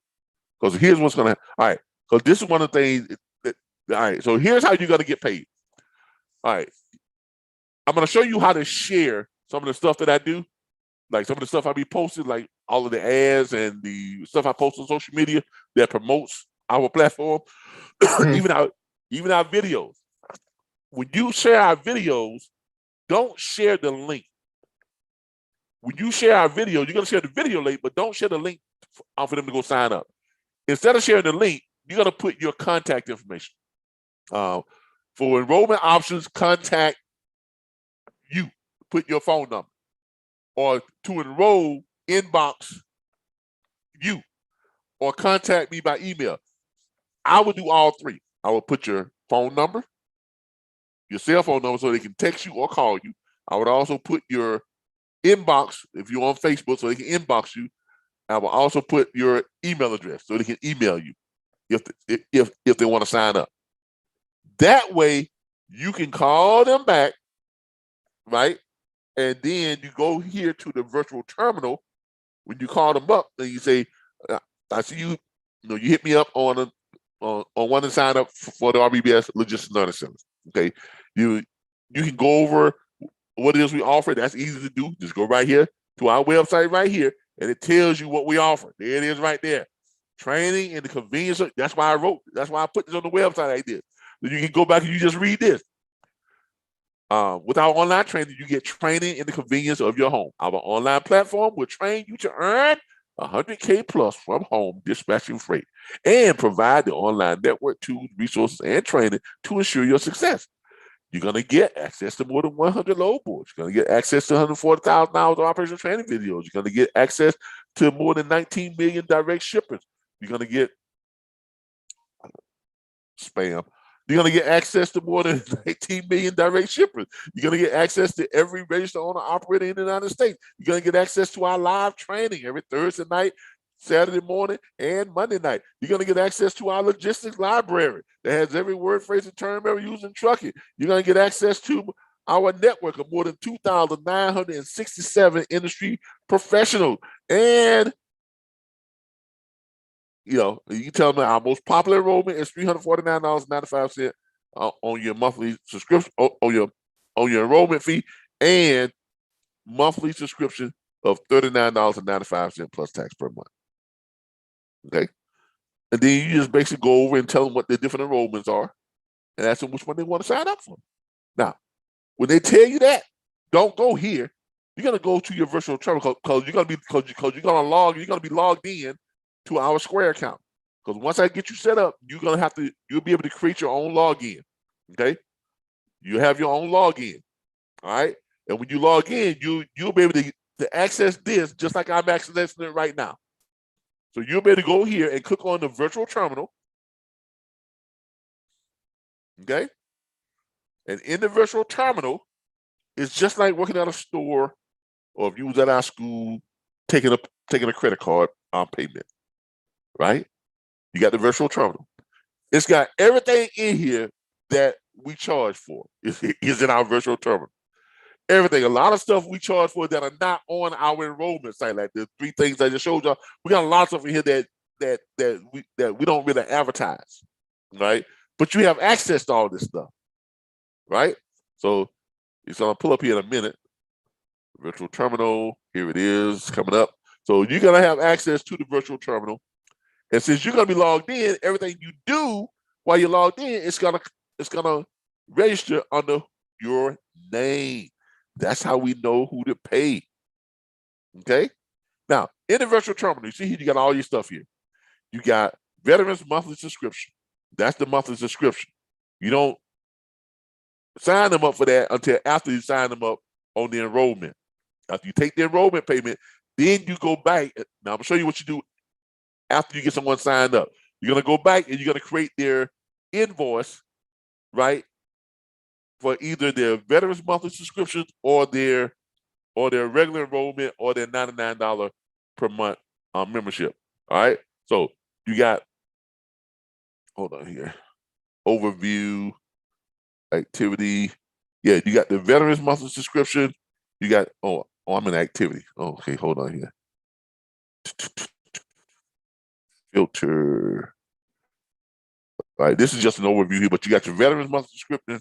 S1: Because here's what's gonna all right. So this is one of the things all right. So here's how you're gonna get paid. All right. I'm gonna show you how to share some of the stuff that I do. Like some of the stuff I be posting, like all of the ads and the stuff I post on social media that promotes our platform, even our videos. When you share our videos, don't share the link. When you share our video, you're gonna share the video link, but don't share the link for them to go sign up. Instead of sharing the link, you're gonna put your contact information. For enrollment options, contact you. Put your phone number. Or to enroll, inbox you, or contact me by email. I would do all three. I would put your phone number, your cell phone number, so they can text you or call you. I would also put your inbox, if you're on Facebook, so they can inbox you. I will also put your email address so they can email you if they want to sign up. That way, you can call them back, right? And then you go here to the virtual terminal. When you call them up, and you say, "I see you. You hit me up on one to sign up for the RBBS Logistics Learning Center." Okay, you can go over what it is we offer. That's easy to do. Just go right here to our website right here, and it tells you what we offer. There it is, right there. Training and the convenience. That's why I put this on the website like this. Then you can go back and you just read this. With our online training, you get training in the convenience of your home. Our online platform will train you to earn $100K plus from home dispatching freight and provide the online network tools, resources, and training to ensure your success. You're going to get access to more than 100 load boards. You're going to get access to 140,000 hours of operational training videos. You're going to get access to more than 19 million direct shippers. You're going to get spam. You're going to get access to more than 19 million direct shippers. You're going to get access to every registered owner operator in the United States. You're going to get access to our live training every Thursday night, Saturday morning, and Monday night. You're going to get access to our logistics library that has every word, phrase, and term ever used in trucking. You're going to get access to our network of more than 2,967 industry professionals. And, you tell me our most popular enrollment is $349.95 on your monthly subscription, on your enrollment fee, and monthly subscription of $39.95 plus tax per month. Okay. And then you just basically go over and tell them what the different enrollments are and ask them which one they want to sign up for. Now, when they tell you that, don't go here. You're gonna go to your virtual terminal because you're gonna be logged in to our Square account. Because once I get you set up, you'll be able to create your own login. Okay, you have your own login. All right, and when you log in, you'll be able to access this just like I'm accessing it right now. So you'll be able to go here and click on the virtual terminal. Okay, and in the virtual terminal, it's just like working at a store, or if you was at our school taking a credit card payment, right? You got the virtual terminal. It's got everything in here that we charge for is in our virtual terminal. Everything, a lot of stuff we charge for that are not on our enrollment site, like the 3 things I just showed y'all. We got a lot of stuff in here that we don't really advertise, right? But you have access to all this stuff, right? So it's gonna pull up here in a minute. Virtual terminal, here it is coming up. So you're gonna have access to the virtual terminal, and since you're gonna be logged in, everything you do while you're logged in, it's gonna register under your name. That's how we know who to pay. Okay. Now in the virtual terminal, you see here you got all your stuff here. You got veterans monthly subscription. That's the monthly subscription. You don't sign them up for that until after you sign them up on the enrollment. After you take the enrollment payment, then you go back. Now I'm gonna show you what you do after you get someone signed up. You're gonna go back and you're gonna create their invoice, right, for either their veterans monthly subscriptions or their regular enrollment or their $99 per month membership. All right. So you got, hold on here, overview, activity. Yeah, you got the veterans monthly subscription. You got, I'm in activity. Okay, hold on here. Filter. All right, this is just an overview here, but you got your veterans monthly subscription,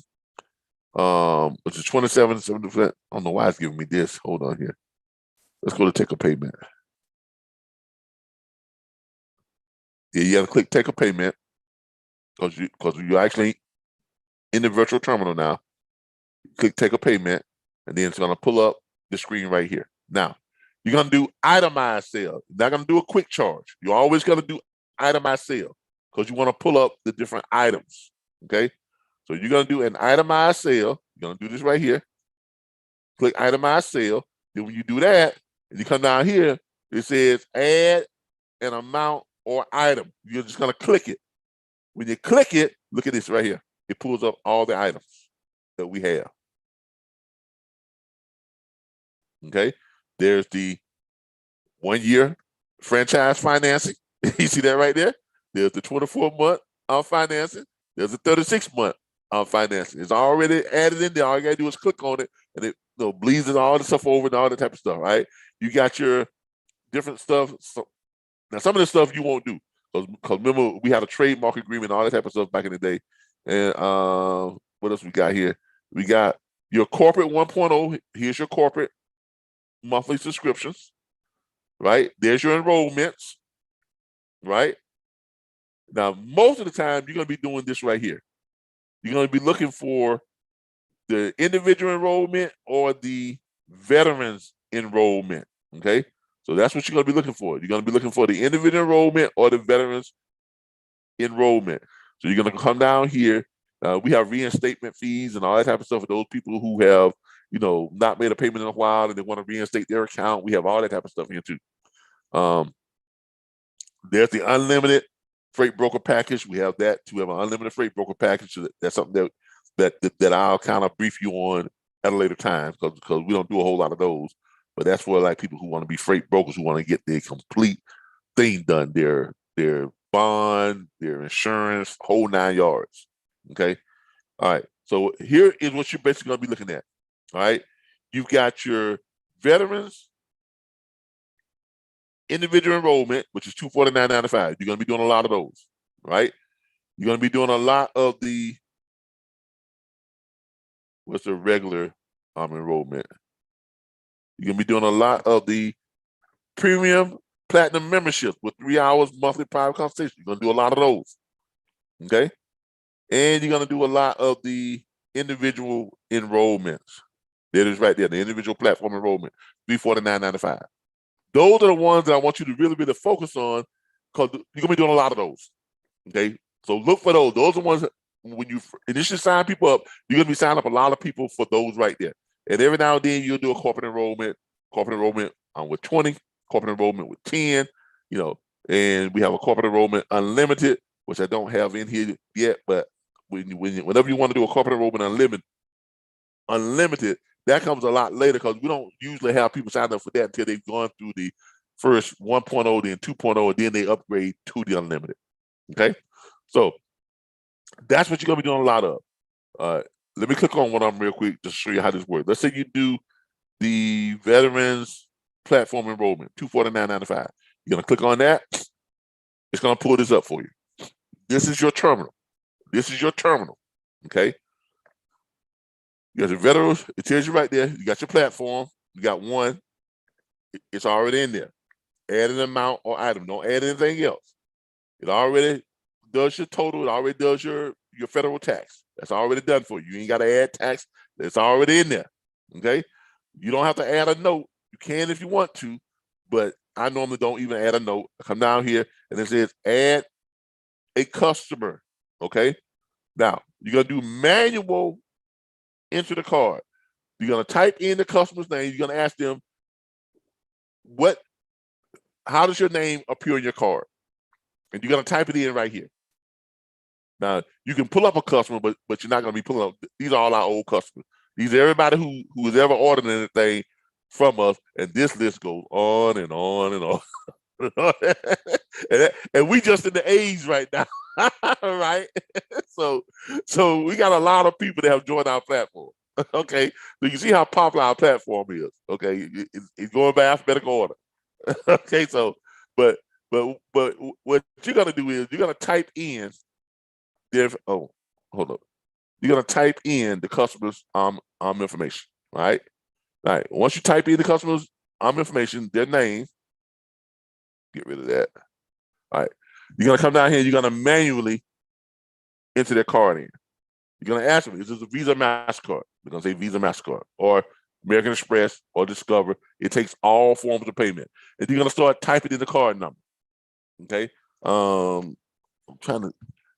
S1: which is $27.70. I don't know why it's giving me this. Hold on here. Let's go to take a payment. Yeah, you got to click take a payment because you're actually in the virtual terminal now. Click take a payment, and then it's going to pull up the screen right here. Now, you're going to do itemized sale. You're not going to do a quick charge. You're always going to do itemized sale because you want to pull up the different items. Okay, so you're going to do an itemized sale. You're going to do this right here. Click itemized sale. Then when you do that, and you come down here, it says add an amount or item. You're just going to click it. When you click it, look at this right here. It pulls up all the items that we have. Okay, there's the 1-year franchise financing. You see that right there? There's the 24-month financing. There's a 36-month financing. It's already added in there. All you gotta do is click on it, and it bleeds all the stuff over and all that type of stuff. Right? You got your different stuff. So, now some of the stuff you won't do because remember we had a trademark agreement, all that type of stuff back in the day. And what else we got here? We got your corporate 1.0. Here's your corporate monthly subscriptions, right? There's your enrollments, right? Now, most of the time, you're going to be doing this right here. You're going to be looking for the individual enrollment or the veterans enrollment, okay? So that's what you're going to be looking for. You're going to be looking for the individual enrollment or the veterans enrollment. So you're going to come down here. We have reinstatement fees and all that type of stuff for those people who have, not made a payment in a while and they want to reinstate their account. We have all that type of stuff here too. There's the unlimited freight broker package. We have that too. We have an unlimited freight broker package. So that's something that I'll kind of brief you on at a later time because we don't do a whole lot of those. But that's for like people who want to be freight brokers who want to get their complete thing done, their bond, their insurance, whole 9 yards. Okay. All right. So here is what you're basically going to be looking at. All right. You've got your veterans individual enrollment, which is $249.95. You're going to be doing a lot of those, right? You're going to be doing a lot of the, what's the regular enrollment? You're going to be doing a lot of the premium platinum memberships with 3 hours monthly private consultation. You're going to do a lot of those, okay? And you're going to do a lot of the individual enrollments. There it is right there, the individual platform enrollment, $349.95. Those are the ones that I want you to really, really focus on, because you're going to be doing a lot of those, okay? So look for those. Those are the ones that when you initially sign people up, you're going to be signing up a lot of people for those right there. And every now and then you'll do a corporate enrollment with 20, corporate enrollment with 10, you know, and we have a corporate enrollment unlimited, which I don't have in here yet, but whenever you want to do a corporate enrollment unlimited, that comes a lot later, because we don't usually have people sign up for that until they've gone through the first 1.0, then 2.0, and then they upgrade to the unlimited. Okay, so that's what you're gonna be doing a lot of. Let me click on one of them real quick to show you how this works. Let's say you do the veterans platform enrollment, $249.95. You're gonna click on that. It's gonna pull this up for you. This is your terminal. This is your terminal. Okay. You got your veterans. It tells you right there. You got your platform. You got one. It's already in there. Add an amount or item. Don't add anything else. It already does your total. It already does your federal tax. That's already done for you. You ain't got to add tax. It's already in there. Okay. You don't have to add a note. You can if you want to, but I normally don't even add a note. I come down here and it says add a customer. Okay. Now you're gonna do manual enter the card. You're gonna type in the customer's name. You're gonna ask them how does your name appear in your card? And you're gonna type it in right here. Now you can pull up a customer, but you're not gonna be pulling up. These are all our old customers. These are everybody who has ever ordered anything from us, and this list goes on and on and on. and we just in the age right now, right? So we got a lot of people that have joined our platform. Okay, so you see how popular our platform is. Okay, it's going by alphabetical order. Okay, so but what you're gonna do is you're gonna type in hold up. You're gonna type in the customer's information. Right. Once you type in the customer's information, their name, get rid of that. All right. You're gonna come down here. You're gonna manually enter their card in. You're gonna ask them, is this a Visa, MasterCard? They're gonna say Visa, MasterCard, or American Express, or Discover. It takes all forms of payment, and you're gonna start typing in the card number. Okay. I'm trying to.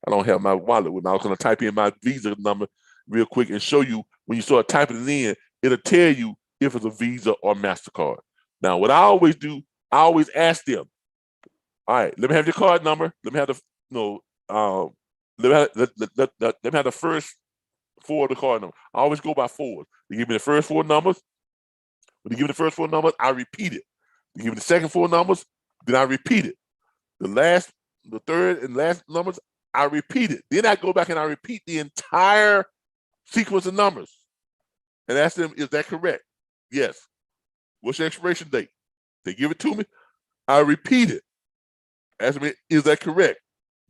S1: I don't have my wallet with me. I was gonna type in my Visa number real quick and show you when you start typing it in. It'll tell you if it's a Visa or MasterCard. Now, what I always do, I always ask them, all right, let me have your card number. Let me have the let me have the first 4 of the card number. I always go by 4s. They give me the first 4 numbers. When they give me the first 4 numbers, I repeat it. They give me the second 4 numbers, then I repeat it. The third and last numbers, I repeat it. Then I go back and I repeat the entire sequence of numbers and ask them, is that correct? Yes. What's your expiration date? They give it to me. I repeat it. Ask me, is that correct?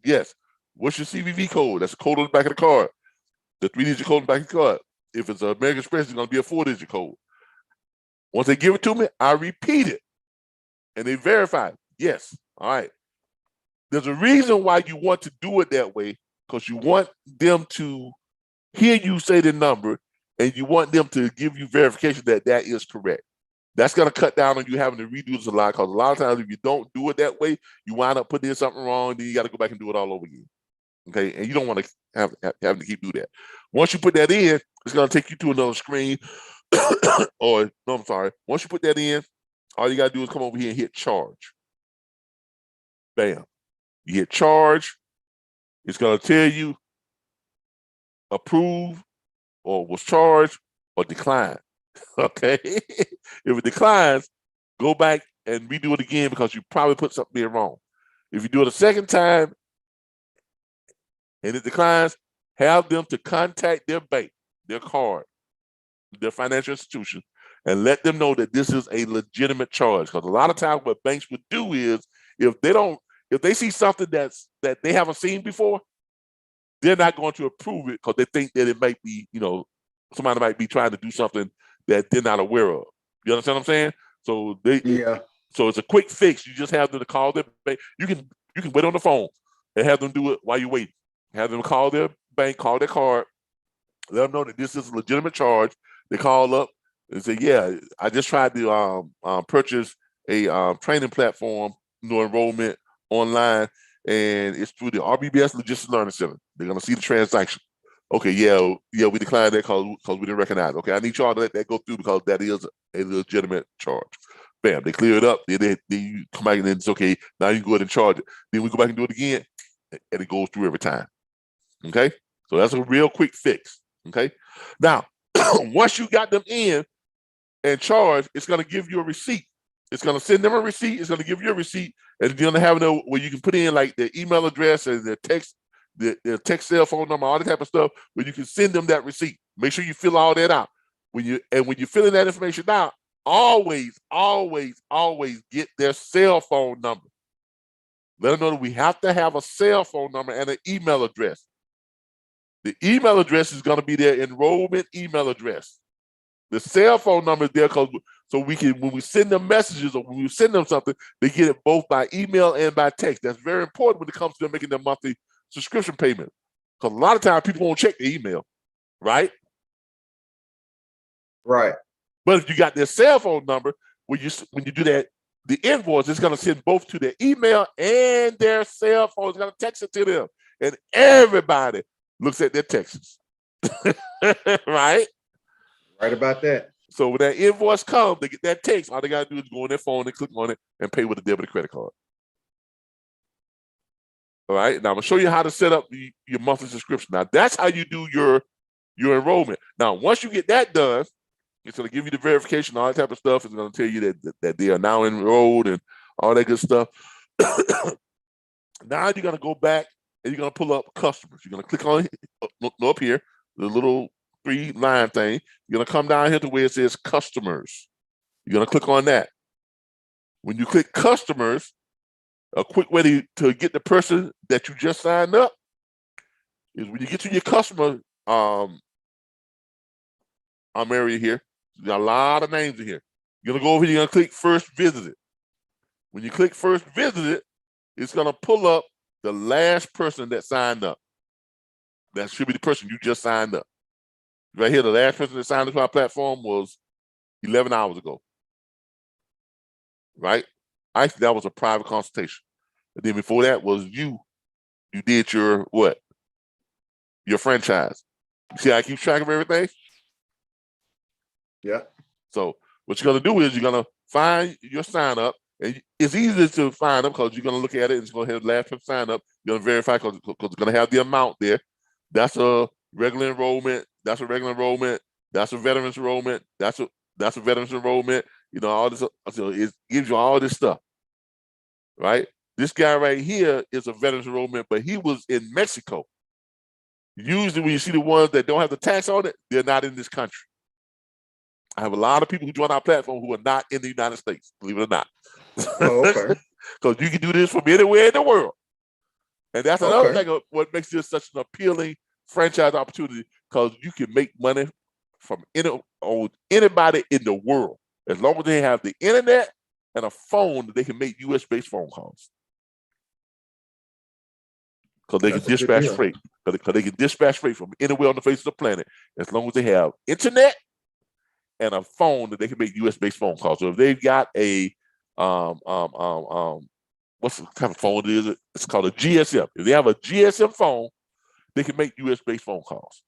S1: Yes. What's your CVV code? That's the code on the back of the card. The 3-digit code on the back of the card. If it's an American Express, it's going to be a 4-digit code. Once they give it to me, I repeat it. And they verify, yes. All right. There's a reason why you want to do it that way, because you want them to hear you say the number, and you want them to give you verification that that is correct. That's going to cut down on you having to redo this a lot, because a lot of times if you don't do it that way, you wind up putting in something wrong, then you got to go back and do it all over again. Okay, and you don't want to have to keep do that. Once you put that in, it's going to take you to another screen. Or no, I'm sorry. Once you put that in, all you got to do is come over here and hit charge. Bam. You hit charge. It's going to tell you approve, or was charged, or decline. Okay. If it declines, go back and redo it again, because you probably put something in wrong. If you do it a second time and it declines, have them to contact their bank, their card, their financial institution, and let them know that this is a legitimate charge. Because a lot of times what banks would do is if they see something that they haven't seen before, they're not going to approve it because they think that it might be, somebody might be trying to do something that they're not aware of. You understand what I'm saying? So so it's a quick fix. You just have them to call their bank. You can wait on the phone and have them do it while you wait. Have them call their bank, call their card, let them know that this is a legitimate charge. They call up and say, "Yeah, I just tried to purchase a training platform, enrollment online, and it's through the RBBS Logistics Learning Center. They're gonna see the transaction. Okay, yeah, we declined that because we didn't recognize. Okay, I need y'all to let that go through because that is a legitimate charge. Bam, they clear it up. Then you come back and then it's okay. Now you go ahead and charge it. Then we go back and do it again, and it goes through every time. Okay, so that's a real quick fix. Okay, now once you got them in and charged, it's going to give you a receipt. It's going to send them a receipt. It's going to give you a receipt, and you're going to have where you can put in like their email address and their text, their text cell phone number, all that type of stuff, where you can send them that receipt. Make sure you fill all that out. When you're filling that information out, always get their cell phone number. Let them know that we have to have a cell phone number and an email address. The email address is going to be their enrollment email address. The cell phone number is there so we can, when we send them messages or when we send them something, they get it both by email and by text. That's very important when it comes to them making their monthly subscription payment. Because a lot of times people won't check the email, right?
S2: Right.
S1: But if you got their cell phone number, when you do that, the invoice is going to send both to their email and their cell phone. It's going to text it to them. And everybody looks at their texts. Right?
S2: Right about that.
S1: So when that invoice comes, they get that text. All they got to do is go on their phone and click on it and pay with a debit or credit card. All right. Now I'm gonna show you how to set up your monthly subscription. Now that's how you do your enrollment. Now once you get that done, it's gonna give you the verification, all that type of stuff. It's gonna tell you that they are now enrolled and all that good stuff. Now you're gonna go back and you're gonna pull up customers. You're gonna click on up here, the little 3-line thing. You're gonna come down here to where it says customers. You're gonna click on that. When you click customers, a quick way to get the person that you just signed up is when you get to your customer area here. There's got a lot of names in here. You're gonna go over here. You're gonna click first visited. When you click first visited, it's gonna pull up the last person that signed up. That should be the person you just signed up. Right here, the last person that signed up to our platform was 11 hours ago. Right? Actually, that was a private consultation. And then before that was you did your what? Your franchise. You see how I keep track of everything?
S2: Yeah.
S1: So what you're gonna do is you're gonna find your sign up, and it's easy to find them because you're gonna look at it and it's gonna have the last person sign up. You're gonna verify because it's gonna have the amount there. That's a regular enrollment. That's a regular enrollment. That's a veterans enrollment. That's a veterans enrollment. All this. So it gives you all this stuff, right? This guy right here is a veterans enrollment, but he was in Mexico. Usually when you see the ones that don't have the tax on it, they're not in this country. I have a lot of people who join our platform who are not in the United States, believe it or not.
S2: Oh, okay.
S1: Because you can do this from anywhere in the world. And that's another
S2: Okay.
S1: thing of what makes this such an appealing franchise opportunity, because you can make money from anybody in the world. As long as they have the internet and a phone, they can make US-based phone calls. Because they can dispatch freight. Because they can dispatch freight from anywhere on the face of the planet, as long as they have internet and a phone that they can make US-based phone calls. So if they've got a what's the kind of phone it is? It's called a GSM. If they have a GSM phone, they can make US-based phone calls,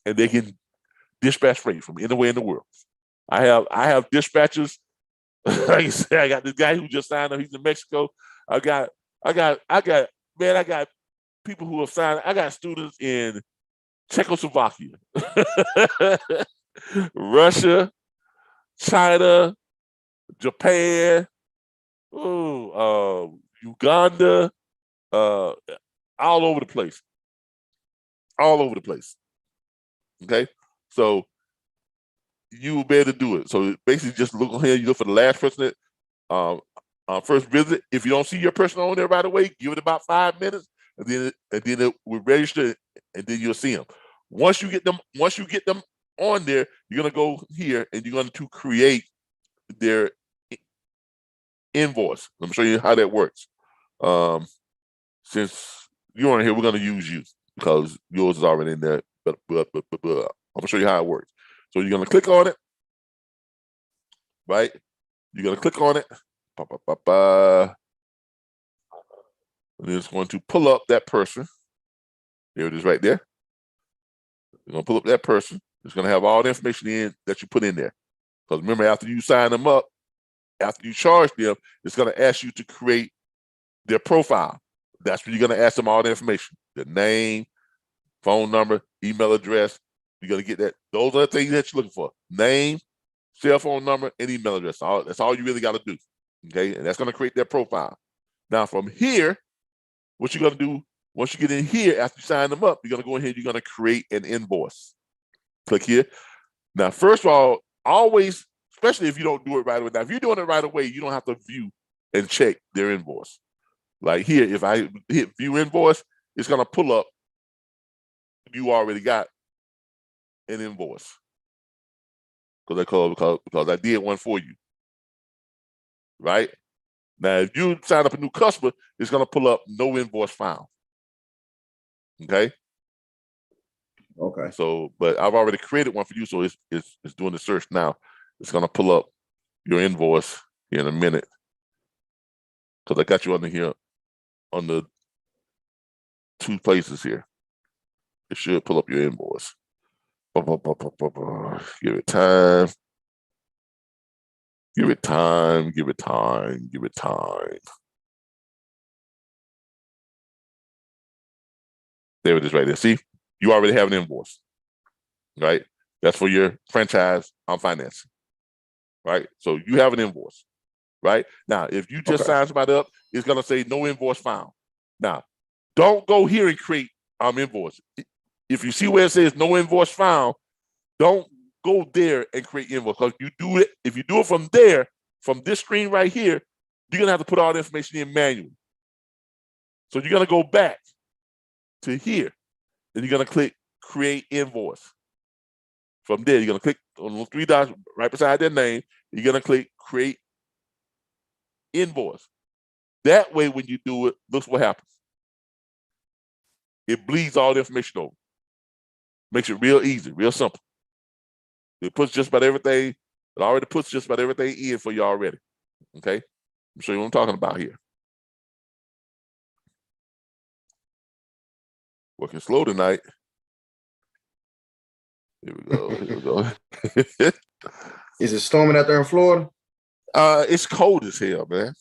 S1: and they can dispatch freight from anywhere in the world. I have dispatchers. Like I said, I got this guy who just signed up. He's in Mexico. I got people who have signed. I got students in Czechoslovakia, Russia, China, Japan, Uganda, all over the place. All over the place. Okay, so you will be able to do it. So basically, just look on here. You look for the last person that first visit. If you don't see your person on there right away, give it about 5 minutes, and then it will register, and then you'll see them. Once you get them on there, you're gonna go here and you're going to create their invoice. Let me show you how that works. Since you're on here, we're gonna use you because yours is already in there. But I'm gonna show you how it works. So you're gonna click on it, right? You're gonna click on it. And it's going to pull up that person. There it is right there. You're gonna pull up that person. It's gonna have all the information in that you put in there. Because remember, after you sign them up, after you charge them, it's gonna ask you to create their profile. That's when you're gonna ask them all the information: the name, phone number, email address. You're gonna get that. Those are the things that you're looking for: name, cell phone number, and email address. That's all you really got to do. Okay, and that's gonna create their profile. Now from here, what you're gonna do once you get in here after you sign them up, you're gonna go ahead. You're gonna create an invoice. Click here. Now, first of all, always, especially if you don't do it right away. Now, if you're doing it right away, you don't have to view and check their invoice. Like here, if I hit view invoice, it's gonna pull up. You already got an invoice because I did one for you, right? Now, if you sign up a new customer, it's gonna pull up no invoice found. Okay.
S2: Okay.
S1: So, but I've already created one for you, so it's doing the search now. It's gonna pull up your invoice here in a minute because I got you under here on the 2 places here. It should pull up your invoice. Give it time. Give it time. Give it time. Give it time. There it is right there. See, you already have an invoice, right? That's for your franchise on financing, right? So you have an invoice, right? Now, if you just sign somebody up, it's gonna say no invoice found. Now, don't go here and create invoice. If you see where it says no invoice found, don't go there and create invoice. Because you do it, if you do it from there, from this screen right here, you're gonna have to put all the information in manually. So you're gonna go back to here, and you're gonna click create invoice. From there, you're gonna click on the 3 dots right beside their name. You're gonna click create invoice. That way, when you do it, look what happens. It bleeds all the information over. Makes it real easy, real simple. It puts just about everything. It already puts just about everything in for you already. Okay, I'm show you what I'm talking about here. Working slow tonight. Here we go. Here we go.
S2: Is it storming out there in Florida?
S1: It's cold as hell, man.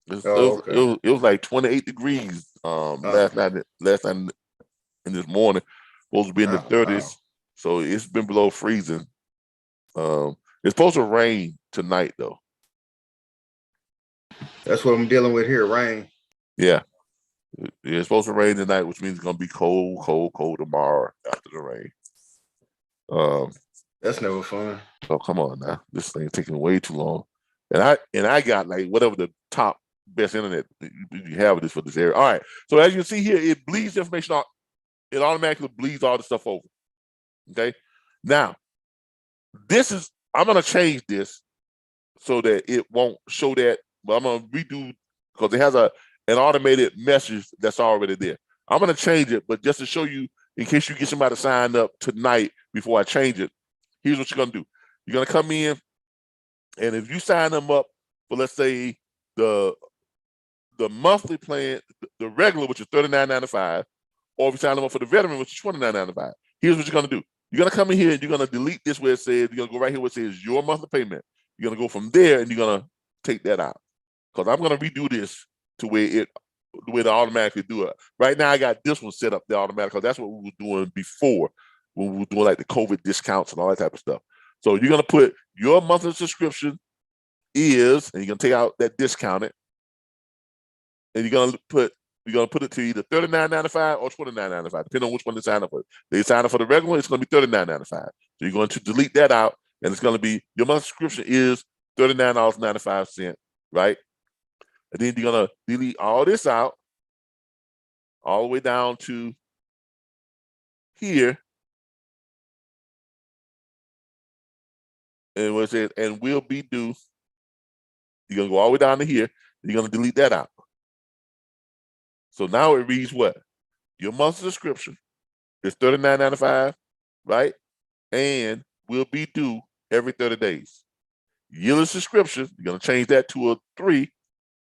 S1: It was like 28 degrees last night and this morning. Supposed to be in the 30s, so it's been below freezing. It's supposed to rain tonight though.
S2: That's what I'm dealing with here, rain.
S1: Yeah. It's supposed to rain tonight, which means it's gonna be cold tomorrow after the rain.
S2: That's never fun.
S1: Oh, come on now. This thing taking way too long. And I got like whatever the top best internet you have this for this area. All right. So as you can see here, it bleeds information out. It automatically bleeds all the stuff over. Okay. Now, I'm gonna change this so that it won't show that, but I'm gonna redo because it has an automated message that's already there. I'm gonna change it, but just to show you, in case you get somebody signed up tonight before I change it, here's what you're gonna do. You're gonna come in, and if you sign them up for, let's say, the monthly plan, the regular, which is $39.95, or if you sign them up for the veteran, which is $29.95, here's what you're gonna do. You're gonna come in here and you're gonna delete this where it says, you're gonna go right here where it says your monthly payment. You're gonna go from there and you're gonna take that out. Because I'm gonna redo this to where the way to automatically do it. Right now I got this one set up there automatically, because that's what we were doing before when we were doing like the COVID discounts and all that type of stuff. So you're gonna put your monthly subscription is, and you're gonna take out that discounted, and you're gonna put it to either $39.95 or $29.95, depending on which one they sign up for. They sign up for the regular one, it's gonna be $39.95. So you're going to delete that out, and it's going to be your monthly subscription is $39.95, right? And then you're going to delete all this out, all the way down to here, and what's it? And will be due. You're going to go all the way down to here. You're going to delete that out. So now it reads what? Your monthly subscription is $39.95, right? And will be due every 30 days. Yearly subscription, you're going to change that to a 3,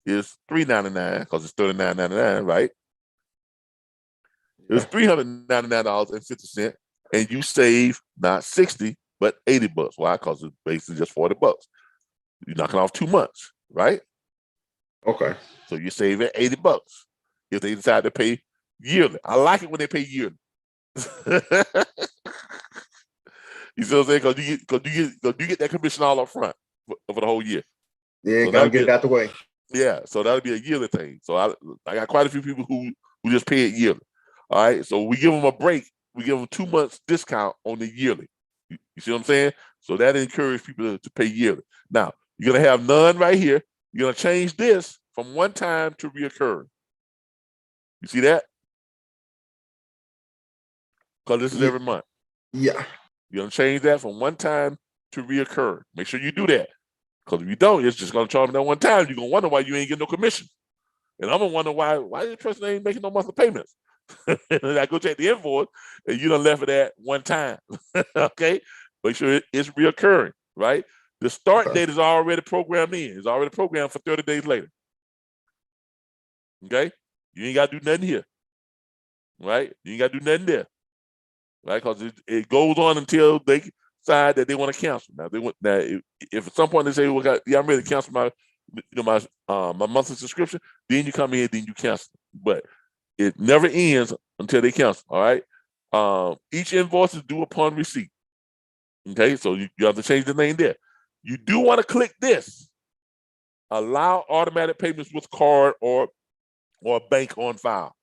S1: is $3.99 because it's $39.99, right? It's $399.50, and you save not 60, but 80 bucks. Why? Because it's basically just 40 bucks. You're knocking off 2 months, right?
S2: Okay.
S1: So you're saving 80 bucks if they decide to pay yearly. I like it when they pay yearly. You see what I'm saying? Because you get that commission all up front for the whole year.
S2: Yeah, so gotta get it out the way.
S1: Yeah, so that'll be a yearly thing. So I got quite a few people who just pay it yearly. All right, so we give them a break. We give them 2 months discount on the yearly. You see what I'm saying? So that encourages people to pay yearly. Now, you're going to have none right here. You're going to change this from one time to reoccurring. You see that? Because this is every month.
S2: Yeah.
S1: You're going to change that from one time to reoccurring. Make sure you do that. Because if you don't, it's just going to charge me that one time. You're going to wonder why you ain't getting no commission. And I'm going to wonder why this person ain't making no monthly payments. And I go check the invoice, and you done left it at one time. Okay? Make sure it's reoccurring, right? The start date is already programmed in. It's already programmed for 30 days later. Okay? You ain't got to do nothing here. Right? You ain't got to do nothing there. Right? Because it goes on until they decide that they want to cancel. Now, if at some point they say, well, yeah, I'm ready to cancel my monthly subscription, then you come in, then you cancel. But it never ends until they cancel. All right. Each invoice is due upon receipt. Okay, so you have to change the name there. You do want to click this. Allow automatic payments with card or bank on file.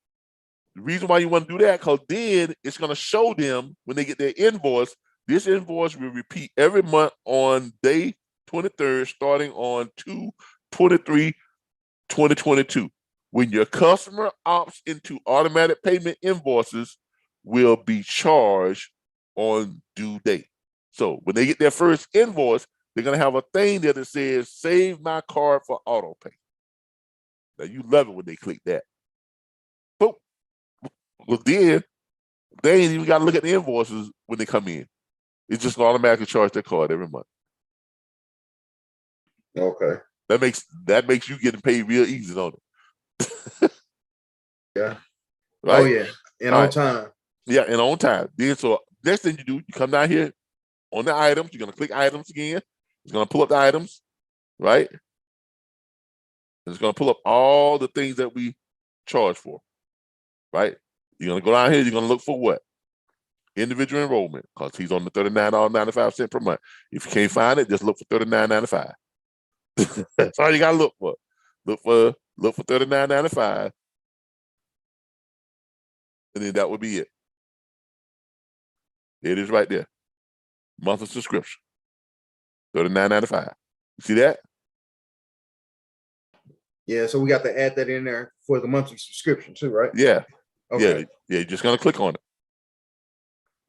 S1: The reason why you want to do that, because then it's going to show them when they get their invoice. This invoice will repeat every month on day 23rd, starting on 2/23/2022. When your customer opts into automatic payment, invoices will be charged on due date. So when they get their first invoice, they're going to have a thing there that says, save my card for auto pay. Now, you love it when they click that. Boop. Well, then they ain't even got to look at the invoices when they come in. It's just automatically charge their card every month.
S2: Okay.
S1: That makes you getting paid real easy on it.
S2: Yeah.
S1: Right?
S2: Oh, yeah. And on time.
S1: Yeah, and on time. Then so next thing you do, you come down here on the items. You're going to click items again. It's going to pull up the items, right? And it's going to pull up all the things that we charge for, right? You're going to go down here. You're going to look for what? Individual enrollment, because he's on the $39.95 per month. If you can't find it, just look for $39.95. That's all you got to look for. Look for $39.95, and then that would be it. It is right there. Monthly subscription, $39.95. You see that?
S2: Yeah, so we got to add that in there for the monthly subscription too, right?
S1: Yeah.
S2: Okay.
S1: Yeah. You're just gonna click on it.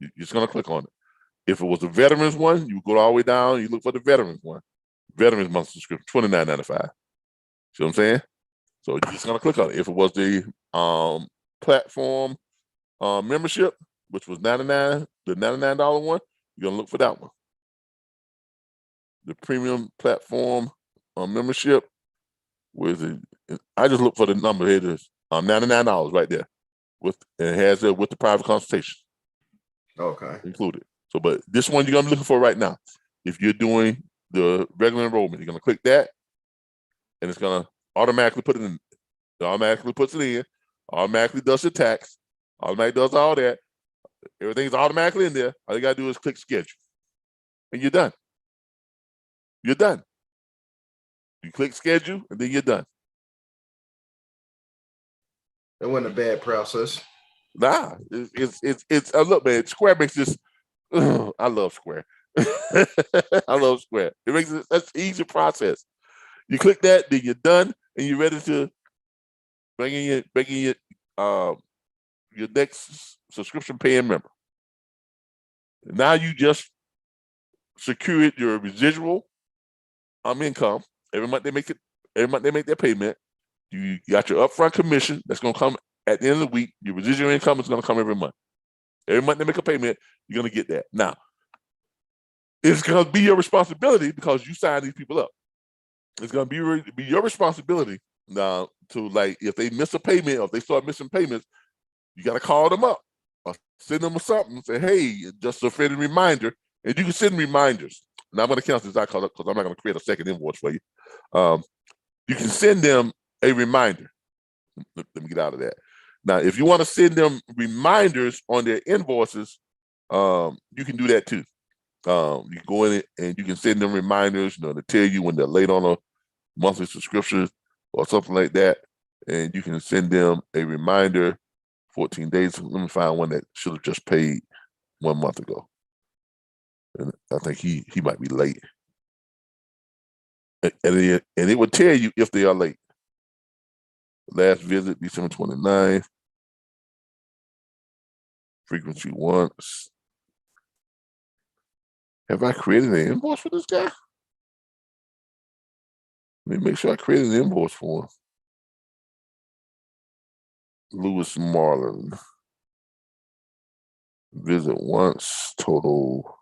S1: You're just gonna click on it. If it was the veterans one, you go all the way down, you look for the veterans one. Veterans monthly subscription, $29.95. See what I'm saying? So you're just gonna click on it. If it was the platform membership, which was $99, the $99 one, you're gonna look for that one. The premium platform membership, where is it? I just look for the number. Here it is, $99 right there. It has it with the private consultation.
S2: Okay.
S1: Included. So, but this one you're gonna be looking for right now. If you're doing the regular enrollment, you're gonna click that, and it's gonna automatically put it in. It automatically puts it in. Automatically does your tax. Automatically does all that. Everything's automatically in there. All you gotta do is click schedule, and you're done. You're done. You click schedule, and then you're done.
S2: It wasn't a bad process.
S1: Nah, it's look, man. Square makes this. I love Square. I love Square. It makes it that's an easy process. You click that, then you're done, and you're ready to bring in your next subscription paying member. Now you just secured your residual income. Every month they make their payment. You got your upfront commission that's going to come at the end of the week. Your residual income is going to come every month. Every month they make a payment, you're going to get that. Now, it's going to be your responsibility because you signed these people up. It's going to be your responsibility now to, like, if they miss a payment or if they start missing payments, you got to call them up or send them something. Say, hey, just a friendly reminder. And you can send reminders. Now I'm going to cancel this out because I'm not going to create a second invoice for you. You can send them a reminder. Let me get out of that. Now, if you want to send them reminders on their invoices, you can do that too. You can go in it and you can send them reminders, to tell you when they're late on a monthly subscription or something like that. And you can send them a reminder 14 days. Let me find one that should have just paid 1 month ago. And I think he might be late. And it would tell you if they are late. Last visit, December 29th. Frequency once. Have I created an invoice for this guy? Let me make sure I created an invoice for him. Lewis Marlin. Visit once, total.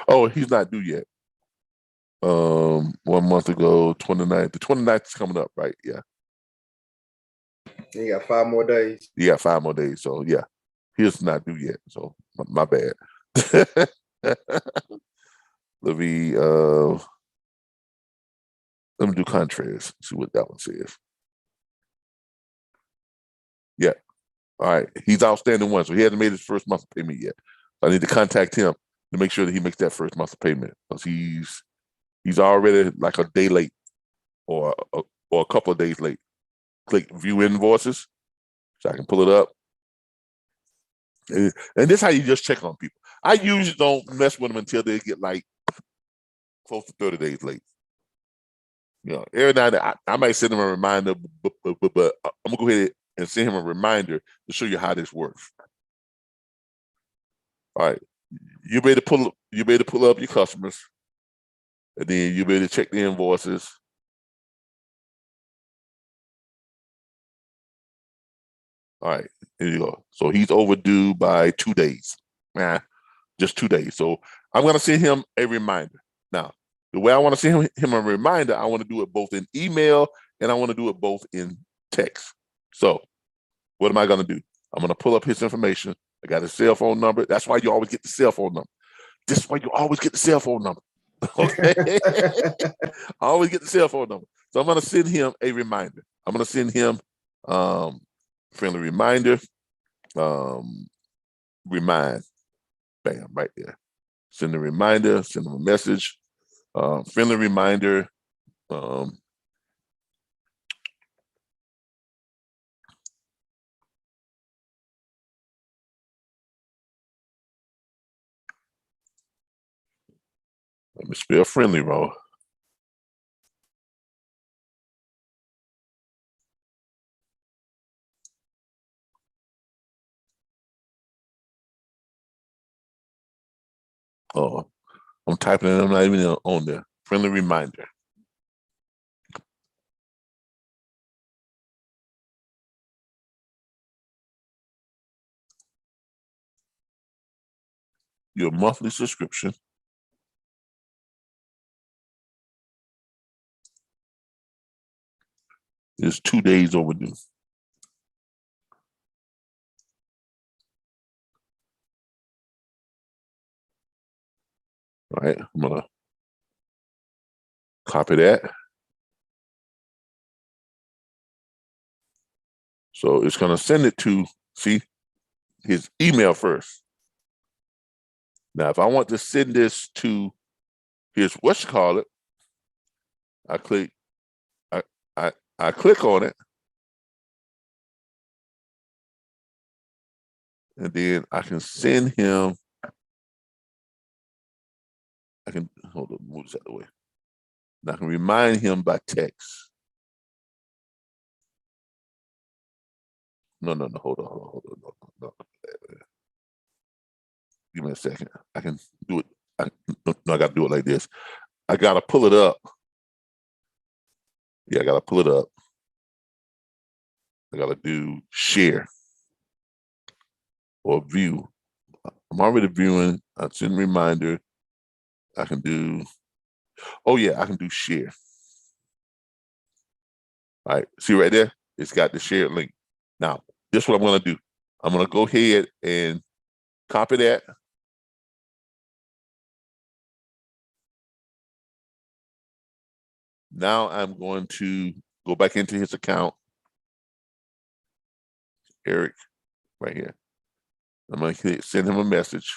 S1: Oh, he's not due yet. 1 month ago, 29th. The 29th is coming up, right? Yeah.
S2: You got 5 more days.
S1: You got 5 more days. So yeah, he's not due yet. So my bad. Let me do contracts. See what that one says. Yeah. All right. He's outstanding one, so he hasn't made his first month of payment yet. I need to contact him to make sure that he makes that first month of payment because he's already like a day late or a couple of days late. Click view invoices so I can pull it up. And this is how you just check on people. I usually don't mess with them until they get like close to 30 days late. Every now and then I might send them a reminder, but I'm gonna go ahead and send him a reminder to show you how this works. All right, you better pull up your customers, and then you better check the invoices. All right, here you go. So he's overdue by 2 days. Just 2 days. So I'm gonna send him a reminder. Now, the way I want to send him a reminder, I want to do it both in email and I want to do it both in text. So what am I going to do? I'm going to pull up his information. I got his cell phone number. That's why you always get the cell phone number. This is why you always get the cell phone number. Okay. I always get the cell phone number. So I'm going to send him a reminder. I'm going to send him friendly reminder. Remind. Bam, right there. Send a reminder, send him a message. Friendly reminder. Let me spell friendly wrong. Oh, I'm typing it. I'm not even on there. Friendly reminder. Your monthly subscription is 2 days overdue. All right, I'm gonna copy that. So it's gonna send it to, see, his email first. Now, if I want to send this to his whatchamacallit, I click on it. and then I can send him. I can hold on, move this out of the way. And I can remind him by text. No, hold on, no. Give me a second. I can do it. I got to do it like this. I got to pull it up. Yeah, I got to pull it up. I got to do share or view. I'm already viewing. I send reminder. I can do, oh yeah, I can do share. All right, see right there? It's got the shared link. Now, this is what I'm gonna do. I'm gonna go ahead and copy that. Now I'm going to go back into his account. Eric, right here. I'm gonna send him a message.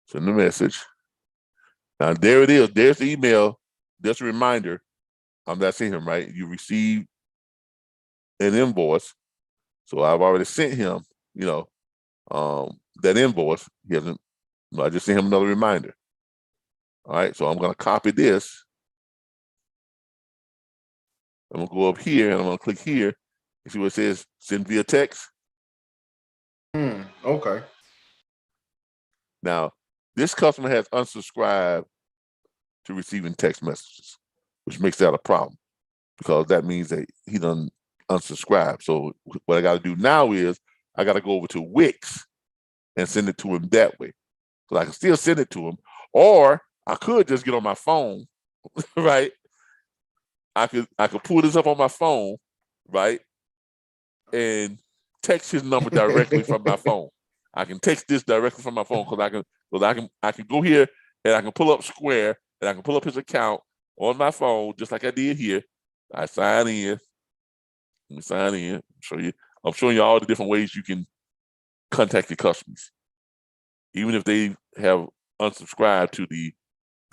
S1: Send the message. Now there it is. There's the email. There's a reminder. I'm not seeing him, right? You received an invoice. So I've already sent him, that invoice. He hasn't, I just sent him another reminder. All right, so I'm gonna copy this. I'm gonna go up here and I'm gonna click here. You see what it says, send via text?
S2: Okay.
S1: Now, this customer has unsubscribed to receiving text messages, which makes that a problem because that means that he done unsubscribed. So what I gotta do now is I gotta go over to Wix and send it to him that way. So I can still send it to him, or I could just get on my phone, right? I could pull this up on my phone, right? And text his number directly from my phone. I can text this directly from my phone because I can go here and I can pull up Square and I can pull up his account on my phone just like I did here. I sign in. Let me sign in. I'm showing you all the different ways you can contact your customers, even if they have unsubscribed to the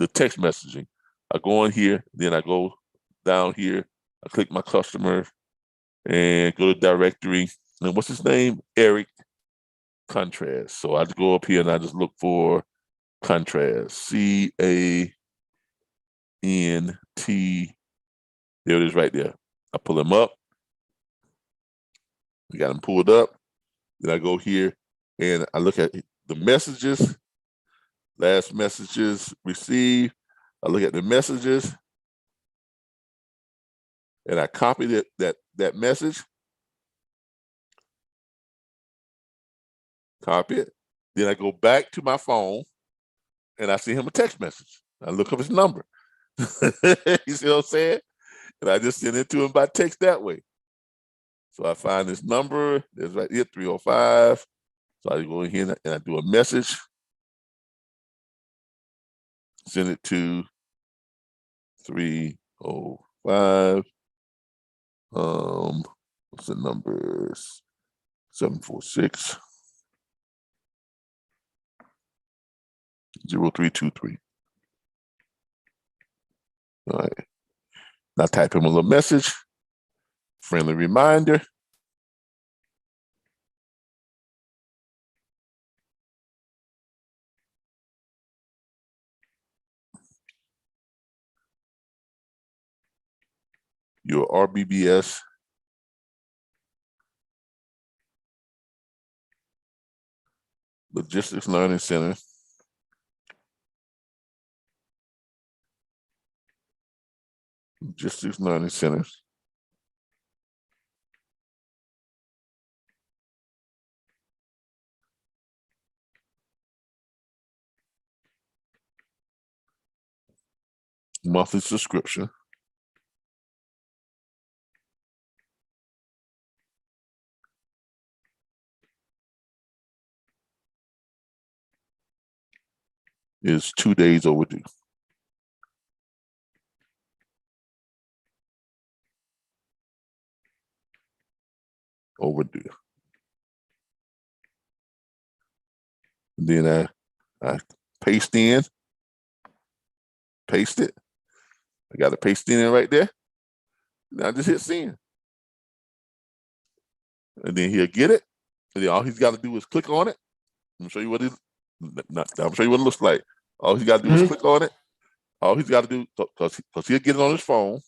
S1: text messaging. I go in here, then I go down here. I click my customer and go to directory. And what's his name? Eric Contrast. So I just go up here and I just look for Contrast. CANT. There it is right there. I pull him up. We got him pulled up. Then I go here and I look at the messages. Last messages received. I look at the messages and I copy that message. Copy it. Then I go back to my phone and I see him a text message. I look up his number. You see what I'm saying? And I just send it to him by text that way. So I find this number. There's right here, 305. So I go in here and I do a message. Send it to 305. What's the number? 746 0323. All right. Now type him a little message. Friendly reminder. Your RBBS Logistics Learning Center Logistics Learning Center monthly subscription is 2 days overdue. Overdue. And then I paste it. I got to paste it in right there. Now just hit send. And then he'll get it. And then all he's got to do is click on it. I'm show you what it. I'm show you what it looks like. All he's got to do is click on it. All he's got to do, because he'll get it on his phone,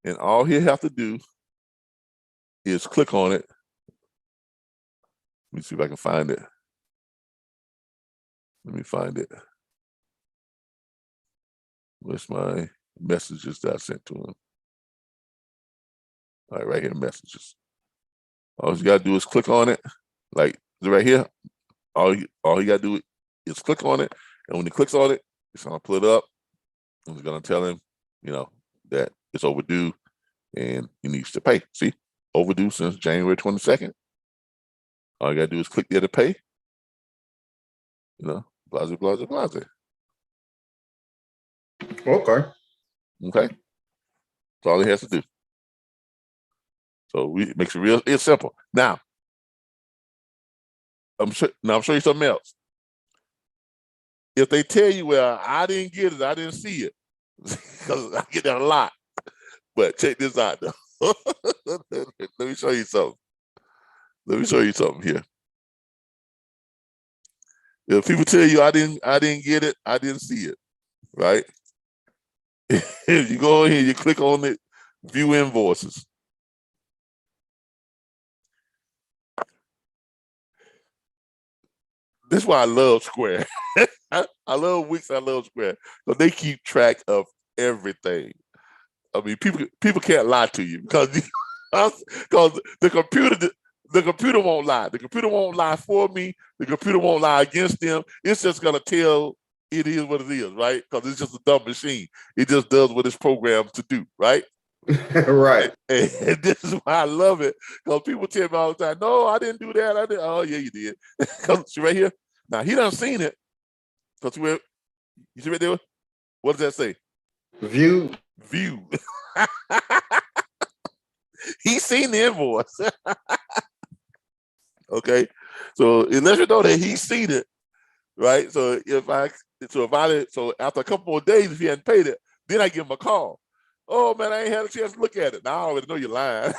S1: and all he'll have to do is click on it. Let me see if I can find it. Let me find it. Where's my messages that I sent to him? All right, right here, messages. All you gotta do is click on it, like right here. All you gotta do is click on it, and when he clicks on it, it's gonna pull it up, and it's gonna tell him, that it's overdue, and he needs to pay. See, overdue since January 22nd. All you gotta do is click there to pay. Blase, blase, blase.
S2: Okay.
S1: Okay. That's all he has to do. So it makes it it's simple. Now, I'm show you something else. If they tell you, well, I didn't get it, I didn't see it, because I get that a lot. But check this out, though. Let me show you something. Let me show you something here. If people tell you I didn't get it, I didn't see it, right? If you go in here, you click on it, view invoices. This is why I love Square. I love Wix, I love Square, because they keep track of everything. I mean, people can't lie to you, because the computer won't lie. The computer won't lie for me. The computer won't lie against them. It's just gonna tell it is what it is, right? Because it's just a dumb machine. It just does what it's programmed to do, right?
S2: Right.
S1: And this is why I love it, because people tell me all the time, no, I didn't do that. I didn't. Oh, yeah, you did. See right here? Now, he done seen it. Because you see right there? What does that say?
S2: View.
S1: He's seen the invoice. Okay. So it lets you know that he's seen it, right? So so after a couple more days, if he hadn't paid it, then I give him a call. Oh man, I ain't had a chance to look at it. Now I already know you're lying.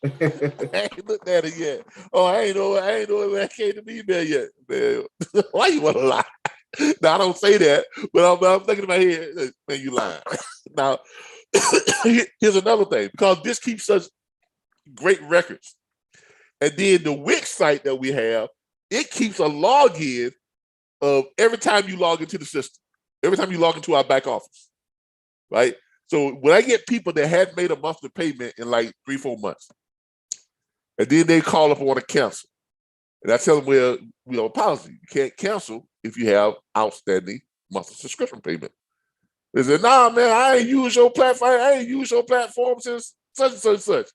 S1: I ain't looked at it yet. Oh, I ain't know it came to me there yet. Man, why you want to lie? Now I don't say that, but I'm thinking in my head, man, you lying. Now, here's another thing, because this keeps such great records. And then the Wix site that we have, it keeps a login of every time you log into the system, every time you log into our back office, right? So when I get people that hadn't made a monthly payment in like 3-4 months, and then they call up and want to cancel, and I tell them, well, we have a policy. You can't cancel if you have outstanding monthly subscription payment. They said, nah, man, I ain't use your platform. I ain't use your platform since such and such and such.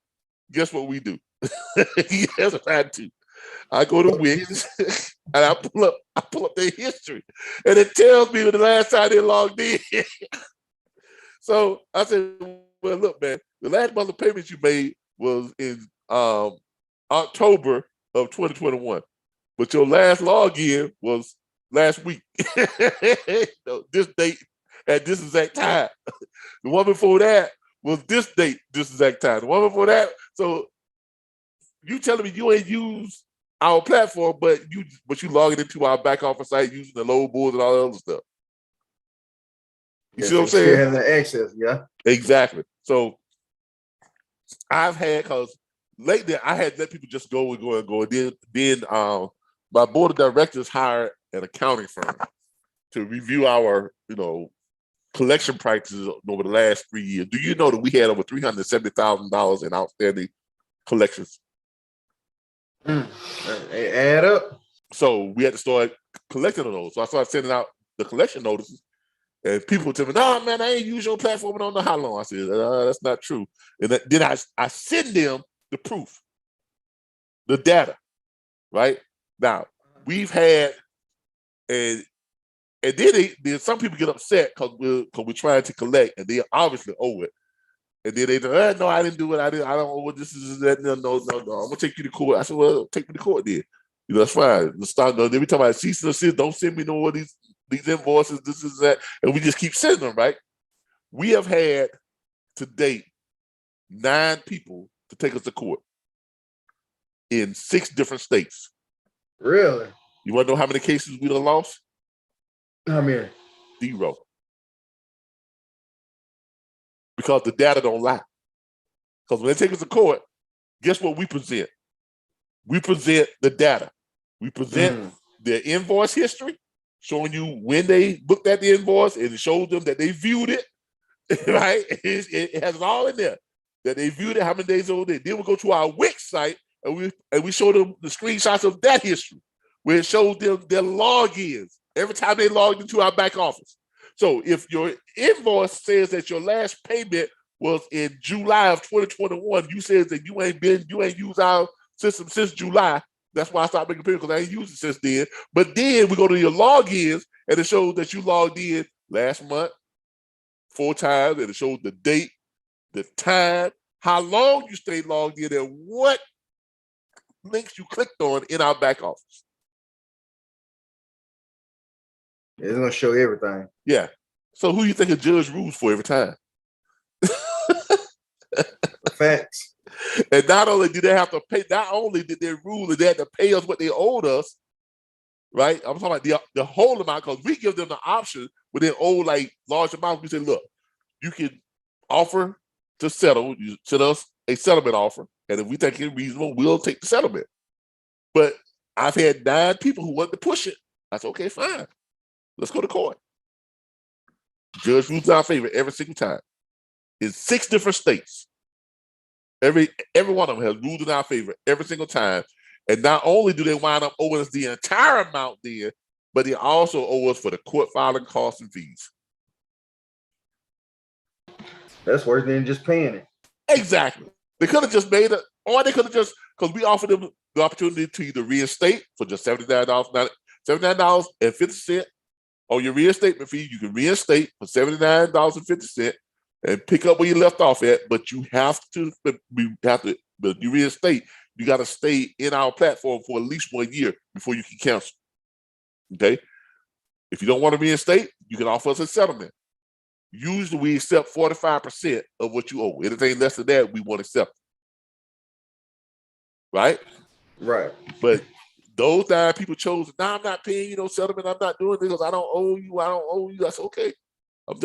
S1: Guess what we do? Yes, I do. I go to Wix and I pull up their history, and it tells me the last time they logged in. So I said, well, look, man, the last month of payments you made was in October of 2021, but your last login was last week. This date at this exact time. The one before that was this date, this exact time. The one before that. So you telling me you ain't used our platform, but you log it into our back office site using the load boards and all that other stuff. You see what I'm saying?
S2: Have the access, yeah.
S1: Exactly. So I've had, because lately I had let people just go and go and go. And then my board of directors hired an accounting firm to review our, collection practices over the last 3 years. Do you know that we had over $370,000 in outstanding collections?
S2: They add up.
S1: So we had to start collecting on those. So I started sending out the collection notices, and people would tell me, "No, man, I ain't used your platform and I don't know how long." I said, "That's not true." And then I send them the proof, the data, right? Now we've had, and then some people get upset because we're trying to collect, and they obviously owe it. And then they say, "No, I didn't do it. I don't owe what this is that. No. I'm gonna take you to court." I said, "Well, take me to court then. That's fine. Let's start. Every time I cease and desist, don't send me no more these invoices. This is that, and we just keep sending them, right?" We have had to date 9 people to take us to court in 6 different states.
S2: Really?
S1: You want to know how many cases we done lost?
S2: How many?
S1: 0. Because the data don't lie. Because when they take us to court, guess what we present? We present the data. We present their invoice history, showing you when they booked at the invoice, and it shows them that they viewed it, right? It has it all in there, that they viewed it, how many days old. Then we go to our Wix site, and we show them the screenshots of that history, where it shows them their logins every time they logged into our back office. So if your invoice says that your last payment was in July of 2021, you said that you ain't used our system since July. That's why I stopped making payments, because I ain't used it since then. But then we go to your logins, and it shows that you logged in last month 4 times, and it shows the date, the time, how long you stayed logged in, and what links you clicked on in our back office.
S2: It's gonna show everything.
S1: Yeah. So who you think a judge rules for every time?
S2: Facts.
S1: And not only did they have to pay, not only did they rule that they had to pay us what they owed us, right? I'm talking about the whole amount, because we give them the option when they owe like large amounts. We say, look, you can offer to settle. You send us a settlement offer, and if we think it's reasonable, we'll take the settlement. But I've had 9 people who wanted to push it. I said, okay, fine. Let's go to court. Judge rules in our favor every single time. In 6 different states. Every one of them has ruled in our favor every single time. And not only do they wind up owing us the entire amount there, but they also owe us for the court filing costs and fees.
S2: That's worse than just paying it.
S1: Exactly. They could have just made it, or they could have just, because we offered them the opportunity to either reinstate for just $79.50 on your reinstatement fee. You can reinstate for $79.50 and pick up where you left off at, but you have to, but you reinstate, you got to stay in our platform for at least 1 year before you can cancel. Okay? If you don't want to reinstate, you can offer us a settlement. Usually we accept 45% of what you owe. Anything less than that, we won't accept. Right?
S2: Right.
S1: But those 9 people chose, no, I'm not paying you no settlement. I'm not doing this because I don't owe you. That's okay. I'm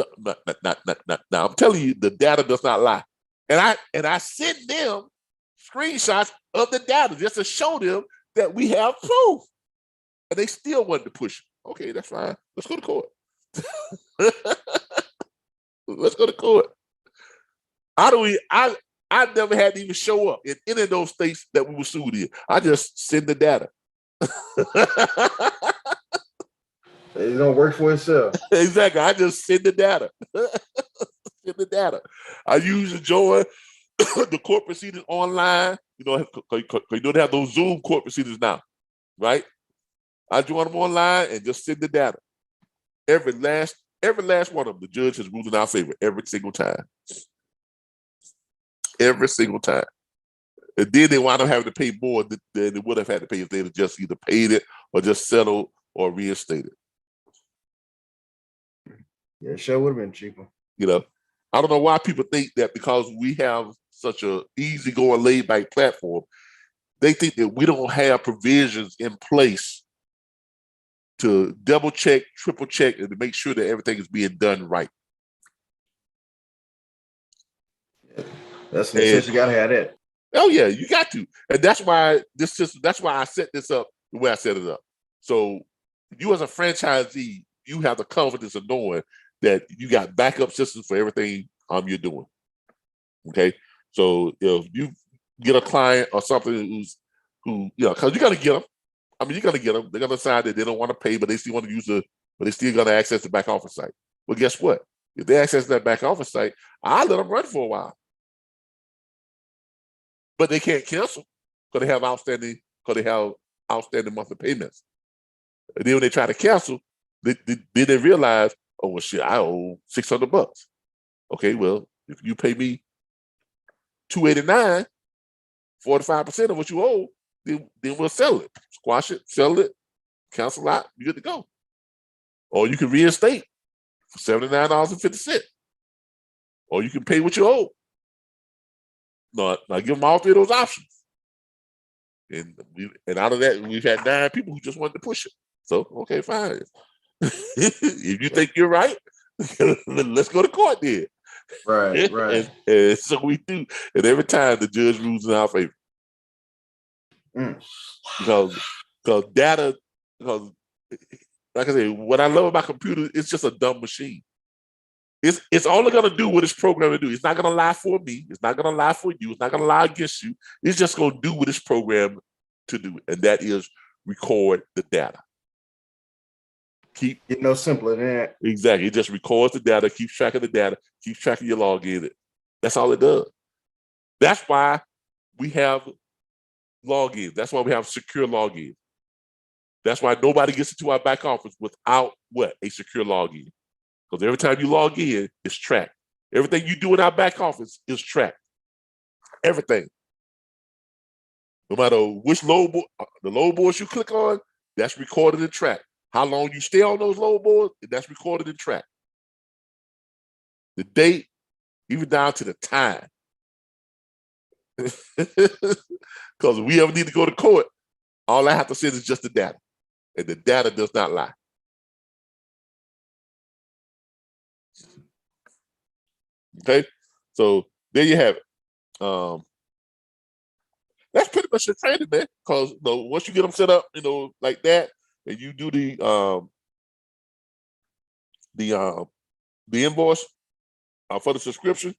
S1: telling you, the data does not lie. And I send them screenshots of the data just to show them that we have proof. And they still wanted to push it. Okay, that's fine. Let's go to court. Let's go to court. I never had to even show up in any of those states that we were sued in. I just send the data.
S2: It don't work for itself.
S1: Exactly. I just send the data. Send the data. I usually join the court proceedings online. You know, you don't have those Zoom court proceedings now, right? I join them online and just send the data. Every last one of them, the judge has ruled in our favor every single time. Every single time. And then they wind up having to pay more than they would have had to pay if they'd have just either paid it or just settled or reinstated.
S2: Yeah, it sure would have been cheaper.
S1: You know, I don't know why people think that because we have such a easygoing, laid-back platform, they think that we don't have provisions in place to double check, triple check, and to make sure that everything is being done right.
S2: Yeah, that's you gotta have that.
S1: Oh yeah, you got to, and that's why this system. That's why I set this up the way I set it up. So you, as a franchisee, you have the confidence of knowing that you got backup systems for everything you're doing. Okay, so if you get a client or something who because you got to get them. I mean, you're gonna get them. They're gonna decide that they don't want to pay, but they still want to use but they still gonna access the back office site. Well, guess what? If they access that back office site, I let them run for a while, but they can't cancel because they have outstanding monthly payments. And then when they try to cancel, then they realize, oh well, shit, I owe $600. Okay, well, if you pay me $289, 45% of what you owe, then we'll sell it, squash it, sell it, cancel out, you're good to go. Or you can reinstate for $79.50. or you can pay what you owe. No, I give them all three of those options. And out of that, we've had 9 people who just wanted to push it. So, okay, fine. If you think you're right, let's go to court then.
S2: Right.
S1: And so we do. And every time the judge rules in our favor. Because data, because like I say, what I love about computers, it's just a dumb machine. It's only going to do what it's programmed to do. It's not going to lie for me. It's not going to lie for you. It's not going to lie against you. It's just going to do what it's programmed to do, and that is record the data.
S2: Get no simpler than that.
S1: Exactly. It just records the data, keeps track of the data, keeps track of your login. That's all it does. That's why we have logins. That's why we have secure logins. That's why nobody gets into our back office without what? A secure login. Because every time you log in, it's tracked. Everything you do in our back office is tracked. Everything. No matter which load board, the load boards you click on, that's recorded and tracked. How long you stay on those load boards, that's recorded and tracked. The date, even down to the time. Because if we ever need to go to court, all I have to say is just the data. And the data does not lie. Okay, so there you have it. That's pretty much your training, man. Because once you get them set up, like that, and you do the invoice for the subscription,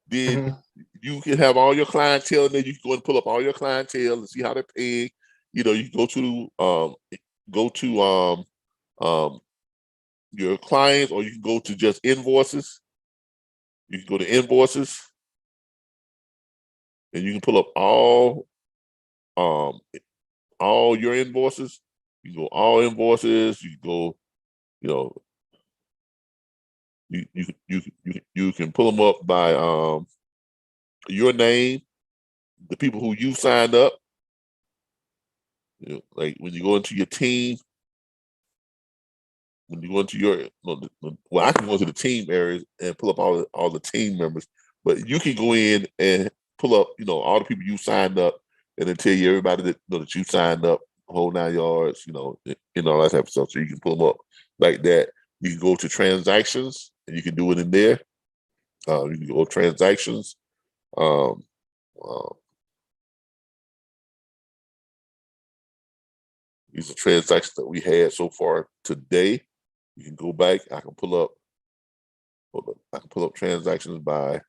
S1: then you can have all your clientele, and then you can go and pull up all your clientele and see how they're paying. You can go to your clients, or you can go to just invoices. You can go to invoices, and you can pull up all your invoices. You can go all invoices. You can go, you can pull them up by your name, the people who you signed up. Like when you go into your team, when you go into your, I can go into the team areas and pull up all the team members, but you can go in and pull up, all the people you signed up, and then tell you everybody that that you signed up, whole 9 yards, all that type of stuff. So you can pull them up like that. You can go to transactions, and you can do it in there. You can go to transactions. These are transactions that we had so far today. You can go back. I can pull up transactions by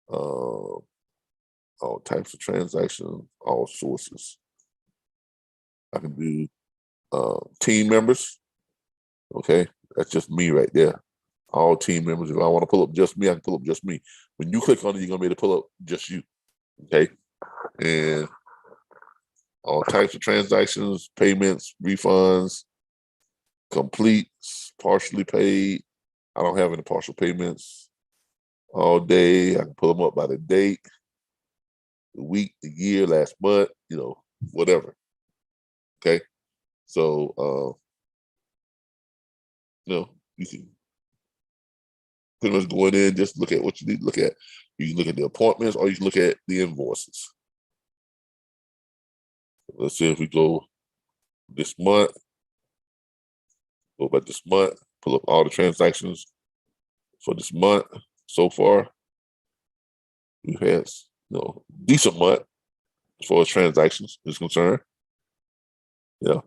S1: all types of transactions, all sources. I can do team members. Okay, that's just me right there. All team members. If I want to pull up just me, I can pull up just me. When you click on it, you're gonna be able to pull up just you. Okay, and all types of transactions, payments, refunds, completes, partially paid. I don't have any partial payments. All day, I can pull them up by the date, the week, the year, last month, whatever. Okay, so you can pretty much go in there and just look at what you need to look at. You can look at the appointments, or you can look at the invoices. Let's see if we go this month. Go by this month, pull up all the transactions for this month so far. We've had decent month as far as transactions is concerned. Yeah.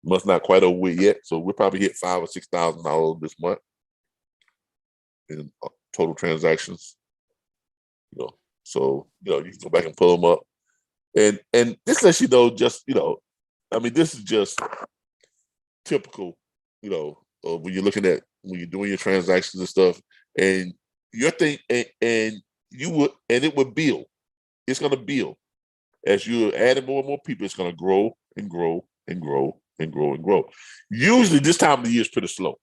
S1: Month's not quite over with yet, so we'll probably hit $5,000 or $6,000 this month in total transactions. So you can go back and pull them up, and this lets you know just this is just typical, when you're looking at when you're doing your transactions and stuff, and your thing, and it would build. It's going to build as you're adding more and more people. It's going to grow and grow and grow and grow and grow. Usually, this time of the year is pretty slow.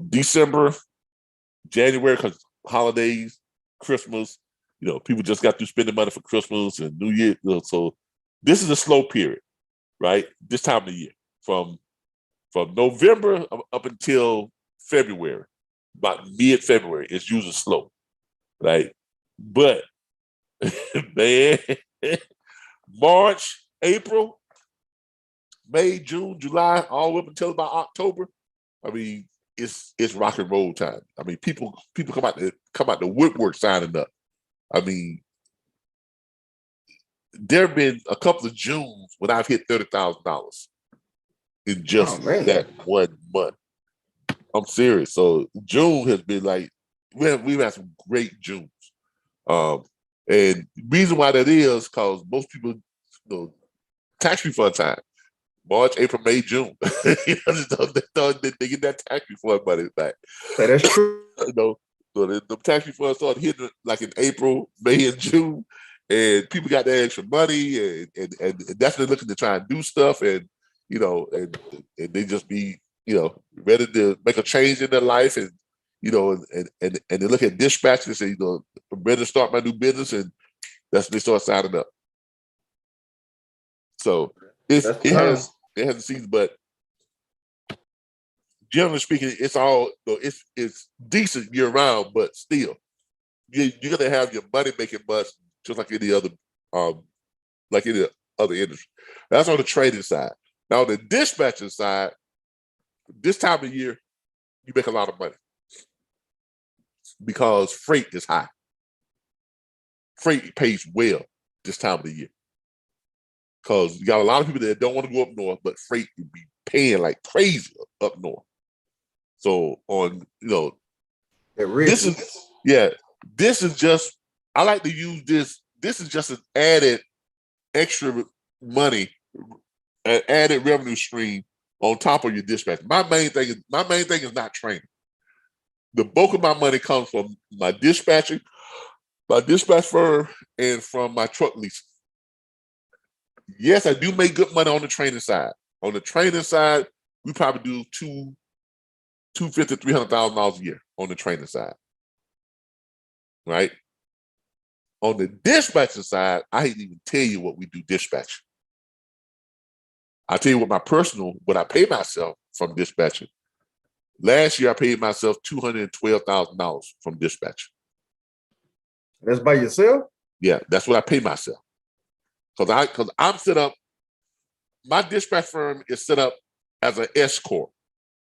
S1: December, January, because holidays, Christmas, people just got through spending money for Christmas and New Year. So this is a slow period, right? This time of the year, from November up until February, about mid-February, it's usually slow, right? But man, March, April, May, June, July, all the way up until about October, I mean, it's rock and roll time. I mean, people come out the woodwork signing up. I mean, there have been a couple of Junes when I've hit $30,000 in just that 1 month. I'm serious. So June has been like, we've had some great Junes. And reason why that is because most people, tax refund time, March, April, May, June. They get that tax refund money back.
S2: That's true.
S1: So the tax refund started hitting like in April, May, and June, and people got that extra money, and definitely looking to try and do stuff, and and they just be ready to make a change in their life, and and they look at dispatch and say, I'm ready to start my new business, and that's when they start signing up. So it has a season, but generally speaking, it's all it's decent year round, but still, you're gonna have your money making months just like any other industry. That's on the trading side. Now on the dispatching side, this time of year, you make a lot of money because freight is high. Freight pays well this time of the year because you got a lot of people that don't want to go up north, but freight would be paying like crazy up north. So on, this is just, I like to use this. This is just an added extra money, an added revenue stream on top of your dispatch. My main thing is not training. The bulk of my money comes from my dispatch firm, and from my truck leasing. Yes, I do make good money on the training side. On the training side, we probably do $250,000 to $300,000 a year on the training side, right? On the dispatching side, I didn't even tell you what we do dispatching. I tell you what I pay myself from dispatching. Last year, I paid myself $212,000 from dispatching.
S2: That's by yourself?
S1: Yeah, that's what I pay myself. Because I'm set up, my dispatch firm is set up as an S corp.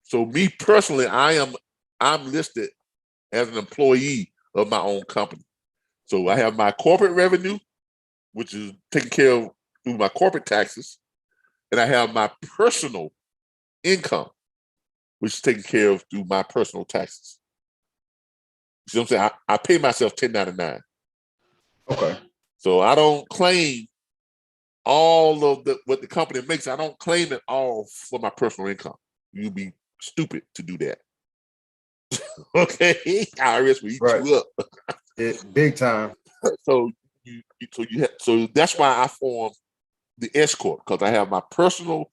S1: So me personally, I'm listed as an employee of my own company. So I have my corporate revenue, which is taken care of through my corporate taxes, and I have my personal income, which is taken care of through my personal taxes. You see what I'm saying? I pay myself 1099.
S2: Okay.
S1: So I don't claim all of what the company makes. I don't claim it all for my personal income. You'd be stupid to do that. Okay, IRS will eat you up.
S2: Big time.
S1: So that's why I formed the S corp, because I have my personal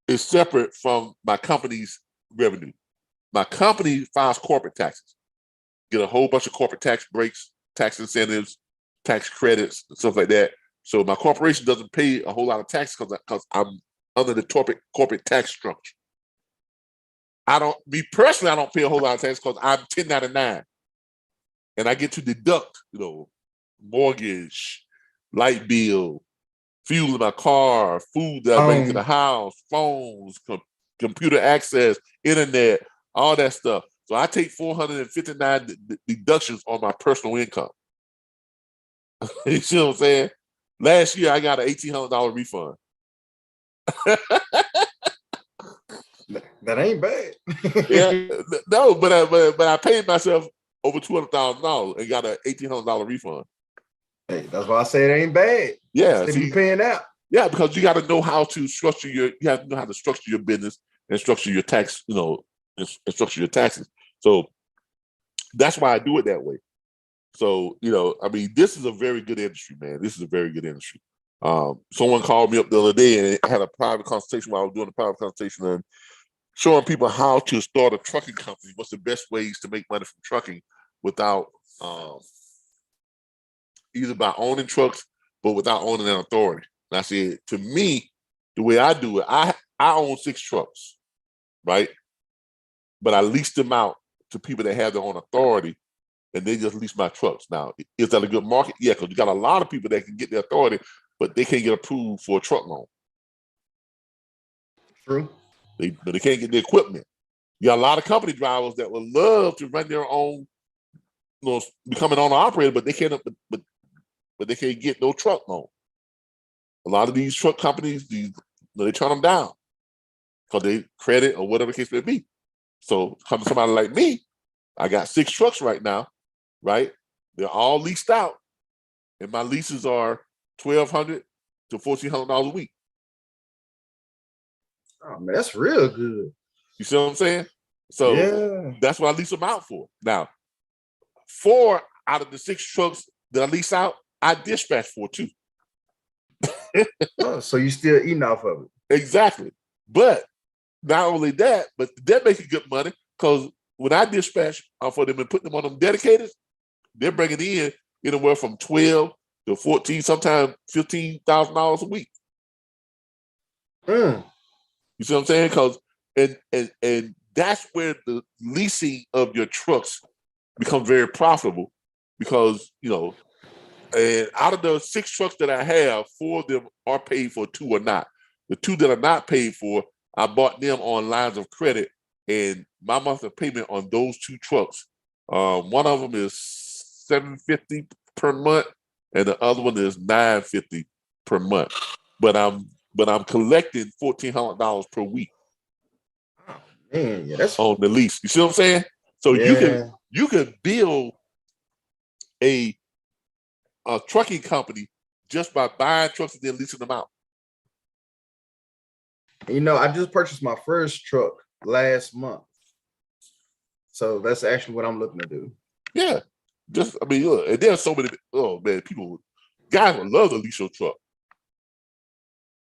S1: is separate from my company's revenue. My company files corporate taxes, get a whole bunch of corporate tax breaks, tax incentives, tax credits, and stuff like that. So my corporation doesn't pay a whole lot of tax because I'm under the corporate tax structure. I don't pay a whole lot of tax because I'm 1099, and I get to deduct, mortgage, light bill, fuel in my car, food that I bring to the house, phones, computer access, internet, all that stuff. So I take 459 deductions on my personal income. You see what I'm saying? Last year I got an $1,800 refund.
S2: That ain't bad.
S1: Yeah, no, but I paid myself over $200,000 and got an $1,800 refund.
S2: Hey, that's why I say it ain't bad.
S1: Yeah,
S2: they be paying out.
S1: Yeah, because you got to know how to structure you have to know how to structure your business and structure your tax, and structure your taxes. So that's why I do it that way. So, I mean, this is a very good industry, man. This is a very good industry. Someone called me up the other day and I had a private consultation while I was doing a private consultation and showing people how to start a trucking company. What's the best ways to make money from trucking without either by owning trucks, but without owning an authority. And I said, to me, the way I do it, I own 6 trucks, right? But I lease them out to people that have their own authority, and they just lease my trucks. Now, is that a good market? Yeah, because you got a lot of people that can get their authority, but they can't get approved for a truck loan.
S2: True.
S1: They can't get the equipment. You got a lot of company drivers that would love to run their own, become an owner operator, but they can't. But they can't get no truck loan. A lot of these truck companies, they turn them down because they credit or whatever the case may be. So come to somebody like me, I got 6 trucks right now, right? They're all leased out, and my leases are $1,200 to $1,400 a week.
S2: Oh man, that's real good.
S1: You see what I'm saying? So
S2: yeah,
S1: that's what I lease them out for. Now, 4 out of the 6 trucks that I lease out, I dispatch for too.
S2: oh, so you still eating off of it?
S1: Exactly. But not only that, but they're making good money because when I dispatch for them and put them on them dedicated, they're bringing in anywhere from $12,000 to $14,000, sometimes $15,000 a week. You see what I'm saying? Because and that's where the leasing of your trucks becomes very profitable because and out of the 6 trucks that I have, 4 of them are paid for, 2 are not. The 2 that are not paid for, I bought them on lines of credit, and my monthly payment on those 2 trucks, one of them is $750 per month, and the other one is $950 per month. But I'm collecting $1,400 per week.
S2: Oh man, yeah, that's
S1: on the lease. You see what I'm saying? So
S2: yeah.
S1: you can build a trucking company just by buying trucks and then leasing them out.
S2: I just purchased my first truck last month. So that's actually what I'm looking to do.
S1: Yeah. Look, and there's so many, guys would love to lease your truck.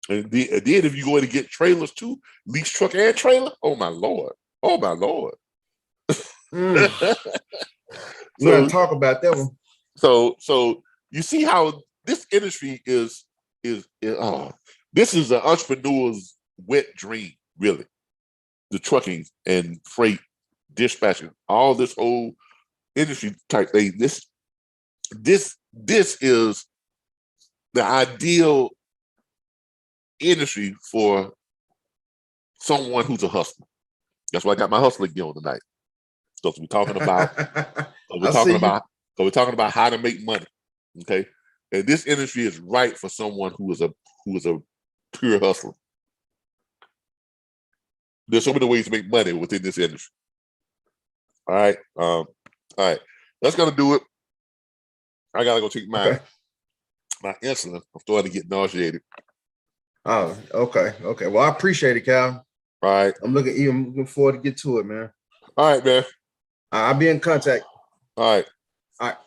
S1: And then if you go in and get trailers too, lease truck and trailer, oh my Lord. Oh my Lord.
S2: We're gonna talk about that one.
S1: So you see how this industry is this is an entrepreneur's wet dream, really. The trucking and freight, dispatching, all this whole industry type thing. This is the ideal industry for someone who's a hustler. That's why I got my hustler gear on tonight. So we're talking about we're talking about how to make money. Okay. And this industry is right for someone who is a pure hustler. There's so many ways to make money within this industry. All right. All right. That's gonna do it. I gotta go take my insulin. I'm starting to get nauseated.
S2: Oh, okay. Okay. Well, I appreciate it, Cal.
S1: All right.
S2: I'm looking forward to get to it, man.
S1: All right, man.
S2: I'll be in contact.
S1: All right.
S2: All right.